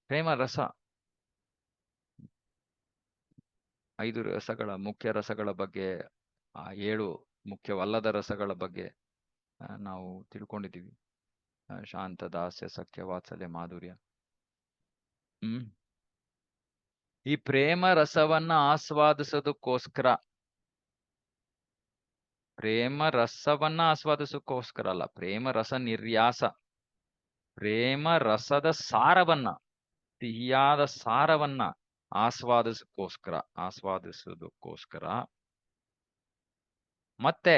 ಪ್ರೇಮ ರಸ 5 ರಸಗಳ, ಮುಖ್ಯ ರಸಗಳ ಬಗ್ಗೆ, 7 ಮುಖ್ಯವಲ್ಲದ ರಸಗಳ ಬಗ್ಗೆ ನಾವು ತಿಳ್ಕೊಂಡಿದ್ದೀವಿ. ಶಾಂತ, ದಾಸ್ಯ, ಸಖ್ಯ, ವಾತ್ಸಲ್ಯ, ಮಾಧುರ್ಯ. ಈ ಪ್ರೇಮ ರಸವನ್ನ ಆಸ್ವಾದಿಸೋದಕ್ಕೋಸ್ಕರ, ಅಲ್ಲ, ಪ್ರೇಮ ರಸ ನಿರ್ಯಾಸ, ಪ್ರೇಮ ರಸದ ಸಾರವನ್ನ, ಸಿಹಿಯಾದ ಸಾರವನ್ನ ಆಸ್ವಾದಿಸೋದಕ್ಕೋಸ್ಕರ, ಮತ್ತೆ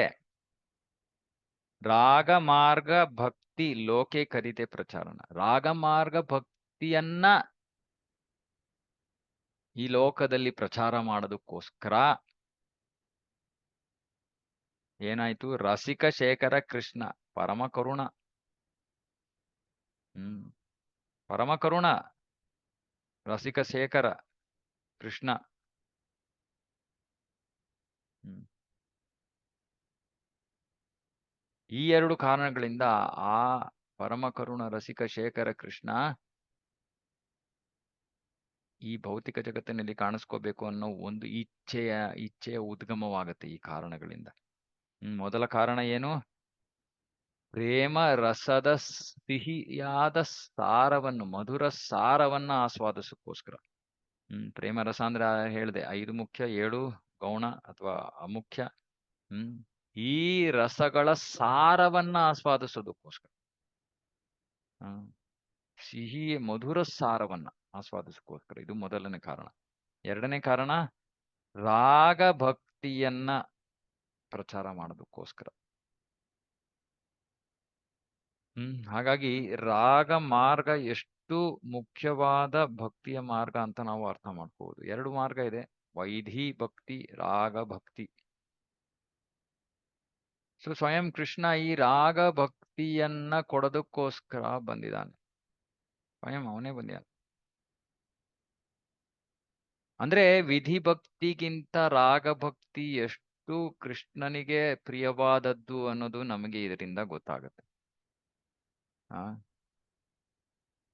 ರಾಗ ಮಾರ್ಗ ಭಕ್ತಿ ಲೋಕೆ ಕರಿತೆ ಪ್ರಚಾರಣ. ರಾಗ ಮಾರ್ಗ ಭಕ್ತಿಯನ್ನ ಈ ಲೋಕದಲ್ಲಿ ಪ್ರಚಾರ ಮಾಡೋದಕ್ಕೋಸ್ಕರ ಏನಾಯ್ತು? ರಸಿಕ ಶೇಖರ ಕೃಷ್ಣ ಪರಮ ಕರುಣ. ಪರಮ ಕರುಣ, ರಸಿಕ ಶೇಖರ ಕೃಷ್ಣ. ಈ 2 ಕಾರಣಗಳಿಂದ ಆ ಪರಮ ಕರುಣ ರಸಿಕ ಶೇಖರ ಕೃಷ್ಣ ಈ ಭೌತಿಕ ಜಗತ್ತಿನಲ್ಲಿ ಕಾಣಿಸ್ಕೋಬೇಕು ಅನ್ನೋ ಒಂದು ಇಚ್ಛೆಯ ಉದ್ಗಮವಾಗತ್ತೆ ಈ ಕಾರಣಗಳಿಂದ. ಮೊದಲ ಕಾರಣ ಏನು? ಪ್ರೇಮ ರಸದ ಸಿಹಿಯಾದ ಸಾರವನ್ನು, ಮಧುರ ಸಾರವನ್ನ ಆಸ್ವಾದಿಸೋಕ್ಕೋಸ್ಕರ. ಪ್ರೇಮ ರಸ ಅಂದ್ರೆ ಹೇಳಿದೆ 5 ಮುಖ್ಯ, 7 ಗೌಣ ಅಥವಾ ಅಮುಖ್ಯ. ಈ ರಸಗಳ ಸಾರವನ್ನ ಆಸ್ವಾದಿಸೋದಕ್ಕೋಸ್ಕರ, ಸಿಹಿ ಮಧುರ ಸಾರವನ್ನ ಆಸ್ವಾದಿಸೋಕ್ಕೋಸ್ಕರ. ಇದು ಮೊದಲನೇ ಕಾರಣ. 2ನೇ ಕಾರಣ ರಾಗ ಭಕ್ತಿಯನ್ನ ಪ್ರಚಾರ ಮಾಡೋದಕ್ಕೋಸ್ಕರ. ಹಾಗಾಗಿ ರಾಗ ಮಾರ್ಗ ಎಷ್ಟು ಮುಖ್ಯವಾದ ಭಕ್ತಿಯ ಮಾರ್ಗ ಅಂತ ನಾವು ಅರ್ಥ ಮಾಡ್ಕೋಬಹುದು. 2 ಮಾರ್ಗ ಇದೆ, ವೈಧಿ ಭಕ್ತಿ, ರಾಗ ಭಕ್ತಿ. ಸೊ ಸ್ವಯಂ ಕೃಷ್ಣ ಈ ರಾಗ ಭಕ್ತಿಯನ್ನ ಕೊಡೋದಕ್ಕೋಸ್ಕರ ಬಂದಿದ್ದಾನೆ. ಸ್ವಯಂ ಅವನೇ ಬಂದಿದ್ದಾನೆ. ಅಂದ್ರೆ ವಿಧಿ ಭಕ್ತಿಗಿಂತ ರಾಗ ಭಕ್ತಿ ಎಷ್ಟು ಕೃಷ್ಣನಿಗೆ ಪ್ರಿಯವಾದದ್ದು ಅನ್ನೋದು ನಮಗೆ ಇದರಿಂದ ಗೊತ್ತಾಗುತ್ತೆ.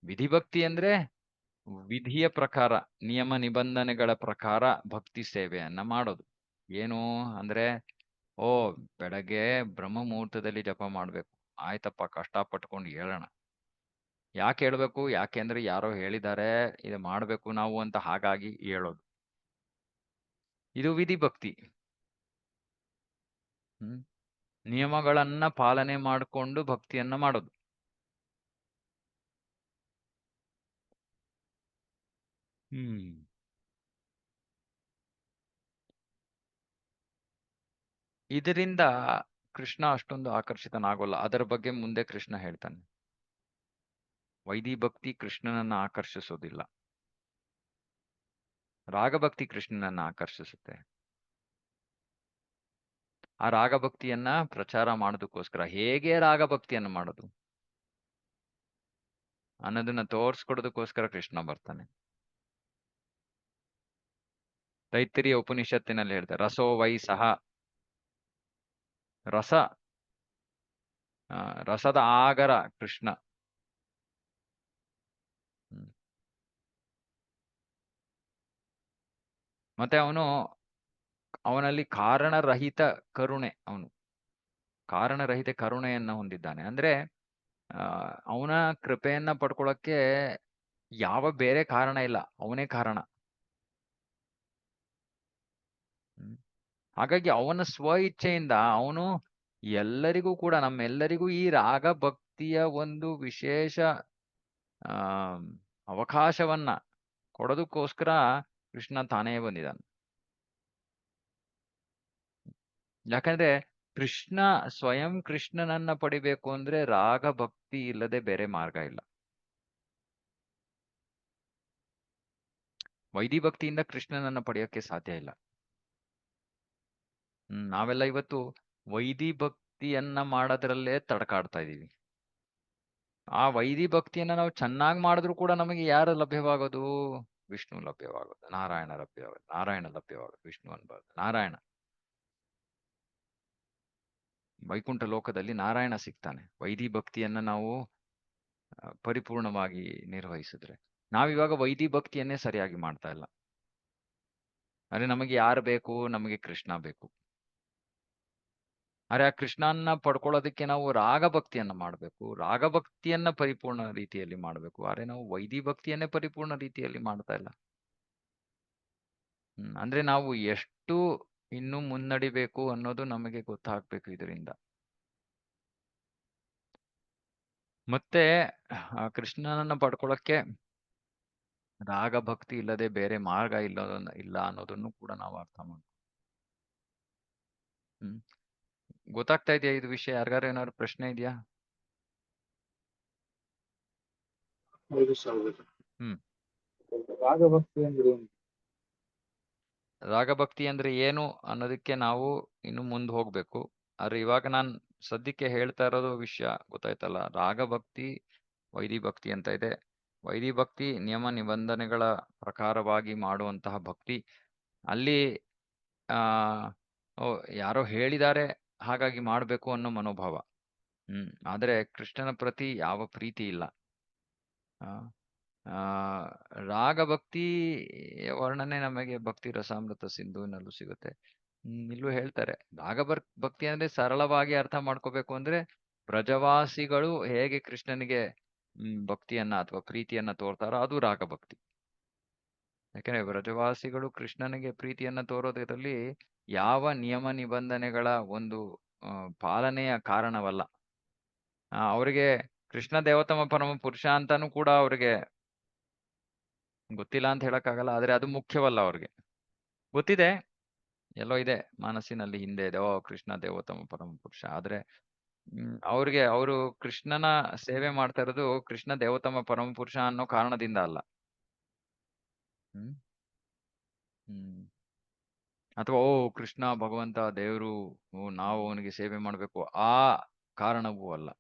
ವಿಧಿಭಕ್ತಿ ಅಂದ್ರೆ ವಿಧಿಯ ಪ್ರಕಾರ, ನಿಯಮ ನಿಬಂಧನೆಗಳ ಪ್ರಕಾರ ಭಕ್ತಿ ಸೇವೆಯನ್ನ ಮಾಡೋದು. ಏನು ಅಂದ್ರೆ, ಬೆಳಗ್ಗೆ ಬ್ರಹ್ಮ ಮುಹೂರ್ತದಲ್ಲಿ ಜಪ ಮಾಡ್ಬೇಕು. ಆಯ್ತಪ್ಪ, ಕಷ್ಟ ಪಟ್ಕೊಂಡು ಹೇಳೋಣ. ಯಾಕೆ ಹೇಳ್ಬೇಕು? ಯಾಕೆಂದ್ರೆ ಯಾರೋ ಹೇಳಿದ್ದಾರೆ ಇದು ಮಾಡ್ಬೇಕು ನಾವು ಅಂತ, ಹಾಗಾಗಿ ಹೇಳೋದು. ಇದು ವಿಧಿಭಕ್ತಿ. ನಿಯಮಗಳನ್ನ ಪಾಲನೆ ಮಾಡಿಕೊಂಡು ಭಕ್ತಿಯನ್ನ ಮಾಡೋದು. ಇದರಿಂದ ಕೃಷ್ಣ ಅಷ್ಟೊಂದು ಆಕರ್ಷಿತನಾಗೋಲ್ಲ. ಅದರ ಬಗ್ಗೆ ಮುಂದೆ ಕೃಷ್ಣ ಹೇಳ್ತಾನೆ. ವೈದಿಭಕ್ತಿ ಕೃಷ್ಣನನ್ನ ಆಕರ್ಷಿಸೋದಿಲ್ಲ, ರಾಗಭಕ್ತಿ ಕೃಷ್ಣನನ್ನ ಆಕರ್ಷಿಸುತ್ತೆ. ಆ ರಾಗಭಕ್ತಿಯನ್ನ ಪ್ರಚಾರ ಮಾಡೋದಕ್ಕೋಸ್ಕರ ಹೇಗೆ ರಾಗಭಕ್ತಿಯನ್ನ ಮಾಡೋದು ಅನ್ನೋದನ್ನ ತೋರ್ಸ್ಕೊಡೋದಕ್ಕೋಸ್ಕರ ಕೃಷ್ಣ ಬರ್ತಾನೆ. ತೈತ್ತಿರಿಯ ಉಪನಿಷತ್ತಿನಲ್ಲಿ ಹೇಳ್ತಾರೆ, ರಸೋ ವೈ ಸಹ. ರಸದ ಆಗರ ಕೃಷ್ಣ. ಮತ್ತೆ ಅವನು ಅವನಲ್ಲಿ ಕಾರಣರಹಿತ ಕರುಣೆ, ಅವನು ಕಾರಣರಹಿತ ಕರುಣೆಯನ್ನ ಹೊಂದಿದ್ದಾನೆ. ಅಂದ್ರೆ ಅವನ ಕೃಪೆಯನ್ನ ಪಡ್ಕೊಳಕ್ಕೆ ಯಾವ ಬೇರೆ ಕಾರಣ ಇಲ್ಲ, ಅವನೇ ಕಾರಣ. ಹಾಗಾಗಿ ಅವನ ಸ್ವ ಇಚ್ಛೆಯಿಂದ ಅವನು ಎಲ್ಲರಿಗೂ ಕೂಡ, ನಮ್ಮೆಲ್ಲರಿಗೂ ಈ ರಾಗ ಭಕ್ತಿಯ ಒಂದು ವಿಶೇಷ ಆ ಅವಕಾಶವನ್ನ ಕೊಡೋದಕ್ಕೋಸ್ಕರ ಕೃಷ್ಣ ತಾನೇ ಬಂದಿದ್ದಾನೆ. ಯಾಕಂದ್ರೆ ಕೃಷ್ಣ ಸ್ವಯಂ ಕೃಷ್ಣನನ್ನ ಪಡಿಬೇಕು ಅಂದ್ರೆ ರಾಗ ಭಕ್ತಿ ಇಲ್ಲದೆ ಬೇರೆ ಮಾರ್ಗ ಇಲ್ಲ. ವೈದಿ ಭಕ್ತಿಯಿಂದ ಕೃಷ್ಣನನ್ನ ಪಡೆಯೋಕೆ ಸಾಧ್ಯ ಇಲ್ಲ. ನಾವೆಲ್ಲ ಇವತ್ತು ವೈದಿ ಭಕ್ತಿಯನ್ನ ಮಾಡೋದ್ರಲ್ಲೇ ತಡಕಾಡ್ತಾ ಇದೀವಿ. ಆ ವೈದಿ ಭಕ್ತಿಯನ್ನ ನಾವು ಚೆನ್ನಾಗಿ ಮಾಡಿದ್ರು ಕೂಡ ನಮಗೆ ಯಾರು ಲಭ್ಯವಾಗೋದು? ವಿಷ್ಣು ಲಭ್ಯವಾಗೋದು, ನಾರಾಯಣ ಲಭ್ಯವಾಗೋದು, ನಾರಾಯಣ ಲಭ್ಯವಾಗೋದು, ವಿಷ್ಣು ಅನ್ಬಾರ್ದು, ನಾರಾಯಣ. ವೈಕುಂಠ ಲೋಕದಲ್ಲಿ ನಾರಾಯಣ ಸಿಗ್ತಾನೆ ವೈದಿ ಭಕ್ತಿಯನ್ನ ನಾವು ಪರಿಪೂರ್ಣವಾಗಿ ನಿರ್ವಹಿಸಿದ್ರೆ. ನಾವಿವಾಗ ವೈದಿ ಭಕ್ತಿಯನ್ನೇ ಸರಿಯಾಗಿ ಮಾಡ್ತಾ ಇಲ್ಲ. ಅರೆ ನಮಗೆ ಯಾರು ಬೇಕು? ನಮಗೆ ಕೃಷ್ಣ ಬೇಕು. ಅರೆ ಆ ಕೃಷ್ಣನ್ನ ಪಡ್ಕೊಳ್ಳೋದಕ್ಕೆ ನಾವು ರಾಗ ಭಕ್ತಿಯನ್ನ ಮಾಡ್ಬೇಕು, ರಾಗ ಭಕ್ತಿಯನ್ನ ಪರಿಪೂರ್ಣ ರೀತಿಯಲ್ಲಿ ಮಾಡ್ಬೇಕು. ಅರೆ ನಾವು ವೈದಿ ಭಕ್ತಿಯನ್ನೇ ಪರಿಪೂರ್ಣ ರೀತಿಯಲ್ಲಿ ಮಾಡ್ತಾ ಇಲ್ಲ. ಅಂದ್ರೆ ನಾವು ಎಷ್ಟು ಇನ್ನು ಮುನ್ನಡಿಬೇಕು ಅನ್ನೋದು ನಮಗೆ ಗೊತ್ತಾಗ್ಬೇಕು ಇದರಿಂದ. ಮತ್ತೆ ಕೃಷ್ಣನನ್ನ ಪಡ್ಕೊಳಕ್ಕೆ ರಾಗ ಭಕ್ತಿ ಇಲ್ಲದೆ ಬೇರೆ ಮಾರ್ಗ ಇಲ್ಲ ಅನ್ನೋದನ್ನು ಕೂಡ ನಾವು ಅರ್ಥ ಮಾಡ್ಬೇಕು. ಗೊತ್ತಾಗ್ತಾ ಇದೆಯಾ ಇದು ವಿಷಯ? ಯಾರಿಗಾರು ಏನಾದ್ರು ಪ್ರಶ್ನೆ ಇದೆಯಾ? ರಾಗಭಕ್ತಿ ಅಂದ್ರೆ ಏನು? ರಾಗಭಕ್ತಿ ಅಂದ್ರೆ ಏನು ಅನ್ನೋದಕ್ಕೆ ನಾವು ಇನ್ನು ಮುಂದೆ ಹೋಗ್ಬೇಕು. ಆದ್ರೆ ಇವಾಗ ನಾನು ಸದ್ಯಕ್ಕೆ ಹೇಳ್ತಾ ಇರೋದು ವಿಷಯ ಗೊತ್ತಾಯ್ತಲ್ಲ. ರಾಗಭಕ್ತಿ, ವೈದಿ ಭಕ್ತಿ ಅಂತ ಇದೆ. ವೈದಿ ಭಕ್ತಿ ನಿಯಮ ನಿಬಂಧನೆಗಳ ಪ್ರಕಾರವಾಗಿ ಮಾಡುವಂತಹ ಭಕ್ತಿ. ಅಲ್ಲಿ ಯಾರೋ ಹೇಳಿದ್ದಾರೆ ಹಾಗಾಗಿ ಮಾಡ್ಬೇಕು ಅನ್ನೋ ಮನೋಭಾವ. ಆದ್ರೆ ಕೃಷ್ಣನ ಪ್ರತಿ ಯಾವ ಪ್ರೀತಿ ಇಲ್ಲ. ರಾಗಭಕ್ತಿ ವರ್ಣನೆ ನಮಗೆ ಭಕ್ತಿ ರಸಾಮೃತ ಸಿಂಧುವಿನಲ್ಲೂ ಸಿಗುತ್ತೆ. ಇಲ್ಲೂ ಹೇಳ್ತಾರೆ ಭಕ್ತಿ ಅಂದ್ರೆ ಸರಳವಾಗಿ ಅರ್ಥ ಮಾಡ್ಕೋಬೇಕು ಅಂದ್ರೆ ಬ್ರಜವಾಸಿಗಳು ಹೇಗೆ ಕೃಷ್ಣನಿಗೆ ಭಕ್ತಿಯನ್ನ ಅಥವಾ ಪ್ರೀತಿಯನ್ನ ತೋರ್ತಾರೋ ಅದು ರಾಗಭಕ್ತಿ. ಯಾಕಂದ್ರೆ ಬ್ರಜವಾಸಿಗಳು ಕೃಷ್ಣನಿಗೆ ಪ್ರೀತಿಯನ್ನ ತೋರೋದ್ರಲ್ಲಿ ಯಾವ ನಿಯಮ ನಿಬಂಧನೆಗಳ ಒಂದು ಪಾಲನೆಯ ಕಾರಣವಲ್ಲ. ಅವರಿಗೆ ಕೃಷ್ಣ ದೇವತಮ ಪರಮ ಪುರುಷ ಅಂತಾನೂ ಕೂಡ ಅವ್ರಿಗೆ ಗೊತ್ತಿಲ್ಲ ಅಂತ ಹೇಳಕ್ಕಾಗಲ್ಲ. ಆದ್ರೆ ಅದು ಮುಖ್ಯವಲ್ಲ ಅವ್ರಿಗೆ. ಗೊತ್ತಿದೆ, ಎಲ್ಲೋ ಇದೆ ಮನಸ್ಸಿನಲ್ಲಿ, ಹಿಂದೆ ಇದೆ, ಕೃಷ್ಣ ದೇವೋತ್ತಮ ಪರಮ ಪುರುಷ. ಆದ್ರೆ ಅವ್ರಿಗೆ ಅವರು ಕೃಷ್ಣನ ಸೇವೆ ಮಾಡ್ತಾ ಇರೋದು ಕೃಷ್ಣ ದೇವೋತ್ತಮ ಪರಮ ಪುರುಷ ಅನ್ನೋ ಕಾರಣದಿಂದ ಅಲ್ಲ. ಅಥವಾ ಕೃಷ್ಣ ಭಗವಂತ ದೇವರು, ನಾವು ಅವನಿಗೆ ಸೇವೆ ಮಾಡ್ಬೇಕು ಆ ಕಾರಣವೂ ಅಲ್ಲ.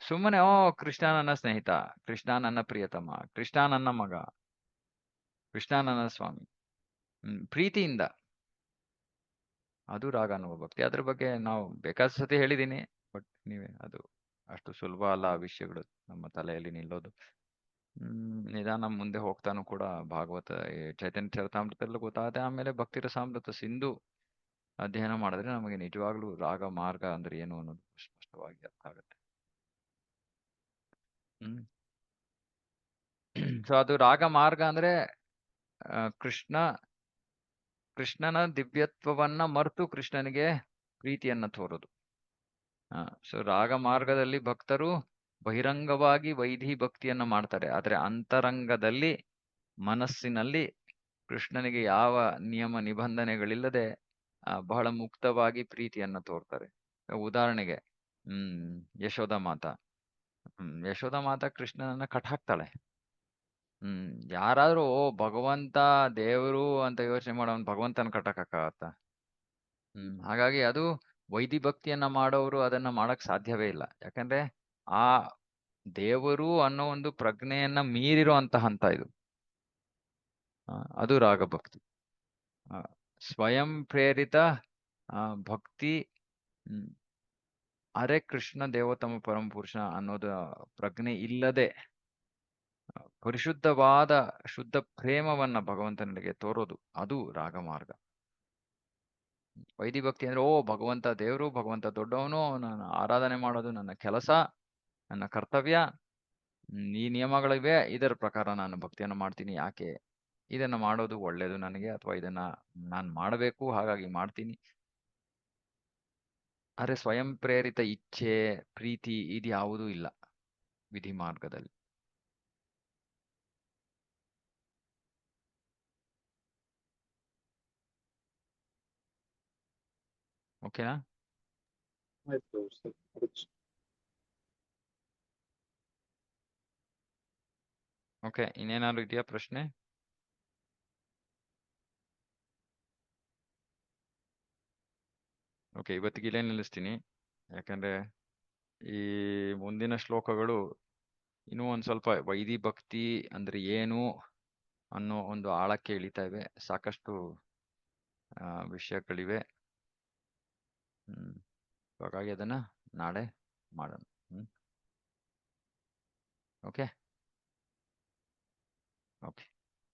ಸುಮ್ಮನೆ ಕೃಷ್ಣ ನನ್ನ ಸ್ನೇಹಿತ, ಕೃಷ್ಣ ನನ್ನ ಪ್ರಿಯತಮ, ಕೃಷ್ಣ ನನ್ನ ಮಗ, ಕೃಷ್ಣ ನನ್ನ ಸ್ವಾಮಿ, ಪ್ರೀತಿಯಿಂದ, ಅದು ರಾಗ ಅನ್ನುವ ಭಕ್ತಿ. ಅದ್ರ ಬಗ್ಗೆ ನಾವು ಬೇಕಾದ ಸತಿ ಹೇಳಿದೀನಿ. ಬಟ್ ನೀವೇ ಅದು ಅಷ್ಟು ಸುಲಭ ಅಲ್ಲ ಆ ವಿಷಯಗಳು ನಮ್ಮ ತಲೆಯಲ್ಲಿ ನಿಲ್ಲೋದು. ನಿಧಾನ ಮುಂದೆ ಹೋಗ್ತಾನು ಕೂಡ ಭಾಗವತ ಚೈತನ್ಯ ಚರಿತಾಮೃತದಲ್ಲೂ ಗೊತ್ತಾಗುತ್ತೆ. ಆಮೇಲೆ ಭಕ್ತಿ ರಸಾಮೃತ ಸಿಂಧು ಅಧ್ಯಯನ ಮಾಡಿದ್ರೆ ನಮಗೆ ನಿಜವಾಗ್ಲೂ ರಾಗ ಮಾರ್ಗ ಅಂದ್ರೆ ಏನು ಅನ್ನೋದು ಸ್ಪಷ್ಟವಾಗಿ ಅರ್ಥ ಆಗುತ್ತೆ. ಸೊ ಅದು ರಾಗ ಮಾರ್ಗ ಅಂದ್ರೆ ಕೃಷ್ಣನ ದಿವ್ಯತ್ವವನ್ನ ಮರೆತು ಕೃಷ್ಣನಿಗೆ ಪ್ರೀತಿಯನ್ನ ತೋರೋದು. ಸೊ ರಾಗ ಮಾರ್ಗದಲ್ಲಿ ಭಕ್ತರು ಬಹಿರಂಗವಾಗಿ ವೈದಿ ಭಕ್ತಿಯನ್ನ ಮಾಡ್ತಾರೆ. ಆದ್ರೆ ಅಂತರಂಗದಲ್ಲಿ ಮನಸ್ಸಿನಲ್ಲಿ ಕೃಷ್ಣನಿಗೆ ಯಾವ ನಿಯಮ ನಿಬಂಧನೆಗಳಿಲ್ಲದೆ ಬಹಳ ಮುಕ್ತವಾಗಿ ಪ್ರೀತಿಯನ್ನ ತೋರ್ತಾರೆ. ಉದಾಹರಣೆಗೆ ಯಶೋಧ ಮಾತಾ. ಯಶೋಧ ಮಾತಾ ಕೃಷ್ಣನನ್ನ ಕಟ್ಟಾಕ್ತಾಳೆ. ಯಾರಾದ್ರೂ ಭಗವಂತ ದೇವರು ಅಂತ ಯೋಚನೆ ಮಾಡೋನ್ ಭಗವಂತನ ಕಟ್ಟಕ್ಕಾಗತ್ತ? ಹಾಗಾಗಿ ಅದು ವೈದಿ ಭಕ್ತಿಯನ್ನ ಮಾಡೋರು ಅದನ್ನ ಮಾಡಕ್ ಸಾಧ್ಯವೇ ಇಲ್ಲ. ಯಾಕಂದ್ರೆ ಆ ದೇವರು ಅನ್ನೋ ಒಂದು ಪ್ರಜ್ಞೆಯನ್ನ ಮೀರಿರೋ ಹಂತ ಇದು. ಅದು ರಾಗಭಕ್ತಿ. ಸ್ವಯಂ ಪ್ರೇರಿತ ಭಕ್ತಿ. ಅರೆ ಕೃಷ್ಣ ದೇವೋತ್ತಮ ಪರಮ ಪುರುಷ ಅನ್ನೋದು ಪ್ರಜ್ಞೆ ಇಲ್ಲದೆ ಪರಿಶುದ್ಧವಾದ ಶುದ್ಧ ಪ್ರೇಮವನ್ನ ಭಗವಂತನಿಗೆ ತೋರೋದು, ಅದು ರಾಗ ಮಾರ್ಗ. ವೈದಿ ಭಕ್ತಿ ಅಂದ್ರೆ ಓ ಭಗವಂತ ದೇವರು, ಭಗವಂತ ದೊಡ್ಡವನು, ನಾನು ಆರಾಧನೆ ಮಾಡೋದು ನನ್ನ ಕೆಲಸ, ನನ್ನ ಕರ್ತವ್ಯ, ಈ ನಿಯಮಗಳಿವೆ, ಇದರ ಪ್ರಕಾರ ನಾನು ಭಕ್ತಿಯನ್ನು ಮಾಡ್ತೀನಿ. ಯಾಕೆ ಇದನ್ನ ಮಾಡೋದು ಒಳ್ಳೇದು ನನಗೆ, ಅಥವಾ ಇದನ್ನ ನಾನು ಮಾಡಬೇಕು ಹಾಗಾಗಿ ಮಾಡ್ತೀನಿ. ಆದ್ರೆ ಸ್ವಯಂ ಪ್ರೇರಿತ ಇಚ್ಛೆ, ಪ್ರೀತಿ ಇದ್ಯಾವುದೂ ಇಲ್ಲ ವಿಧಿ ಮಾರ್ಗದಲ್ಲಿ. ಓಕೆನಾ? ಆಯ್ತು ಸರ್. ಓಕೆ, ಇನ್ನೇನಾದ್ರು ಇದೆಯಾ ಪ್ರಶ್ನೆ? ಓಕೆ, ಇವತ್ತಿಗೆ ಇಲ್ಲೇ ನಿಲ್ಲಿಸ್ತೀನಿ. ಯಾಕಂದ್ರೆ ಈ ಮುಂದಿನ ಶ್ಲೋಕಗಳು ಇನ್ನೂ ಒಂದ್ ಸ್ವಲ್ಪ ವೈದಿ ಭಕ್ತಿ ಅಂದ್ರೆ ಏನು ಅನ್ನೋ ಒಂದು ಆಳಕ್ಕೆ ಇಳಿತಾ ಇವೆ. ಸಾಕಷ್ಟು ವಿಷಯಗಳಿವೆ. ಹಾಗಾಗಿ ಅದನ್ನ ನಾಳೆ ಮಾಡೋಣ. Okay okay.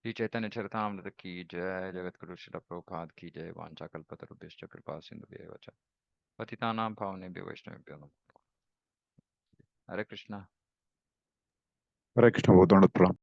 श्री चैतन्य चरितामृत की जय। जगत गुरु श्रील प्रभुपाद की जय। वाञ्छाकल्पतरुभ्यश्च कृपा सिन्धुभ्येव च पतितानां पावनेभ्यो वैष्णवेभ्यो नमः। हरे कृष्णा। हरे कृष्ण, बहुत दंडवत प्रणाम।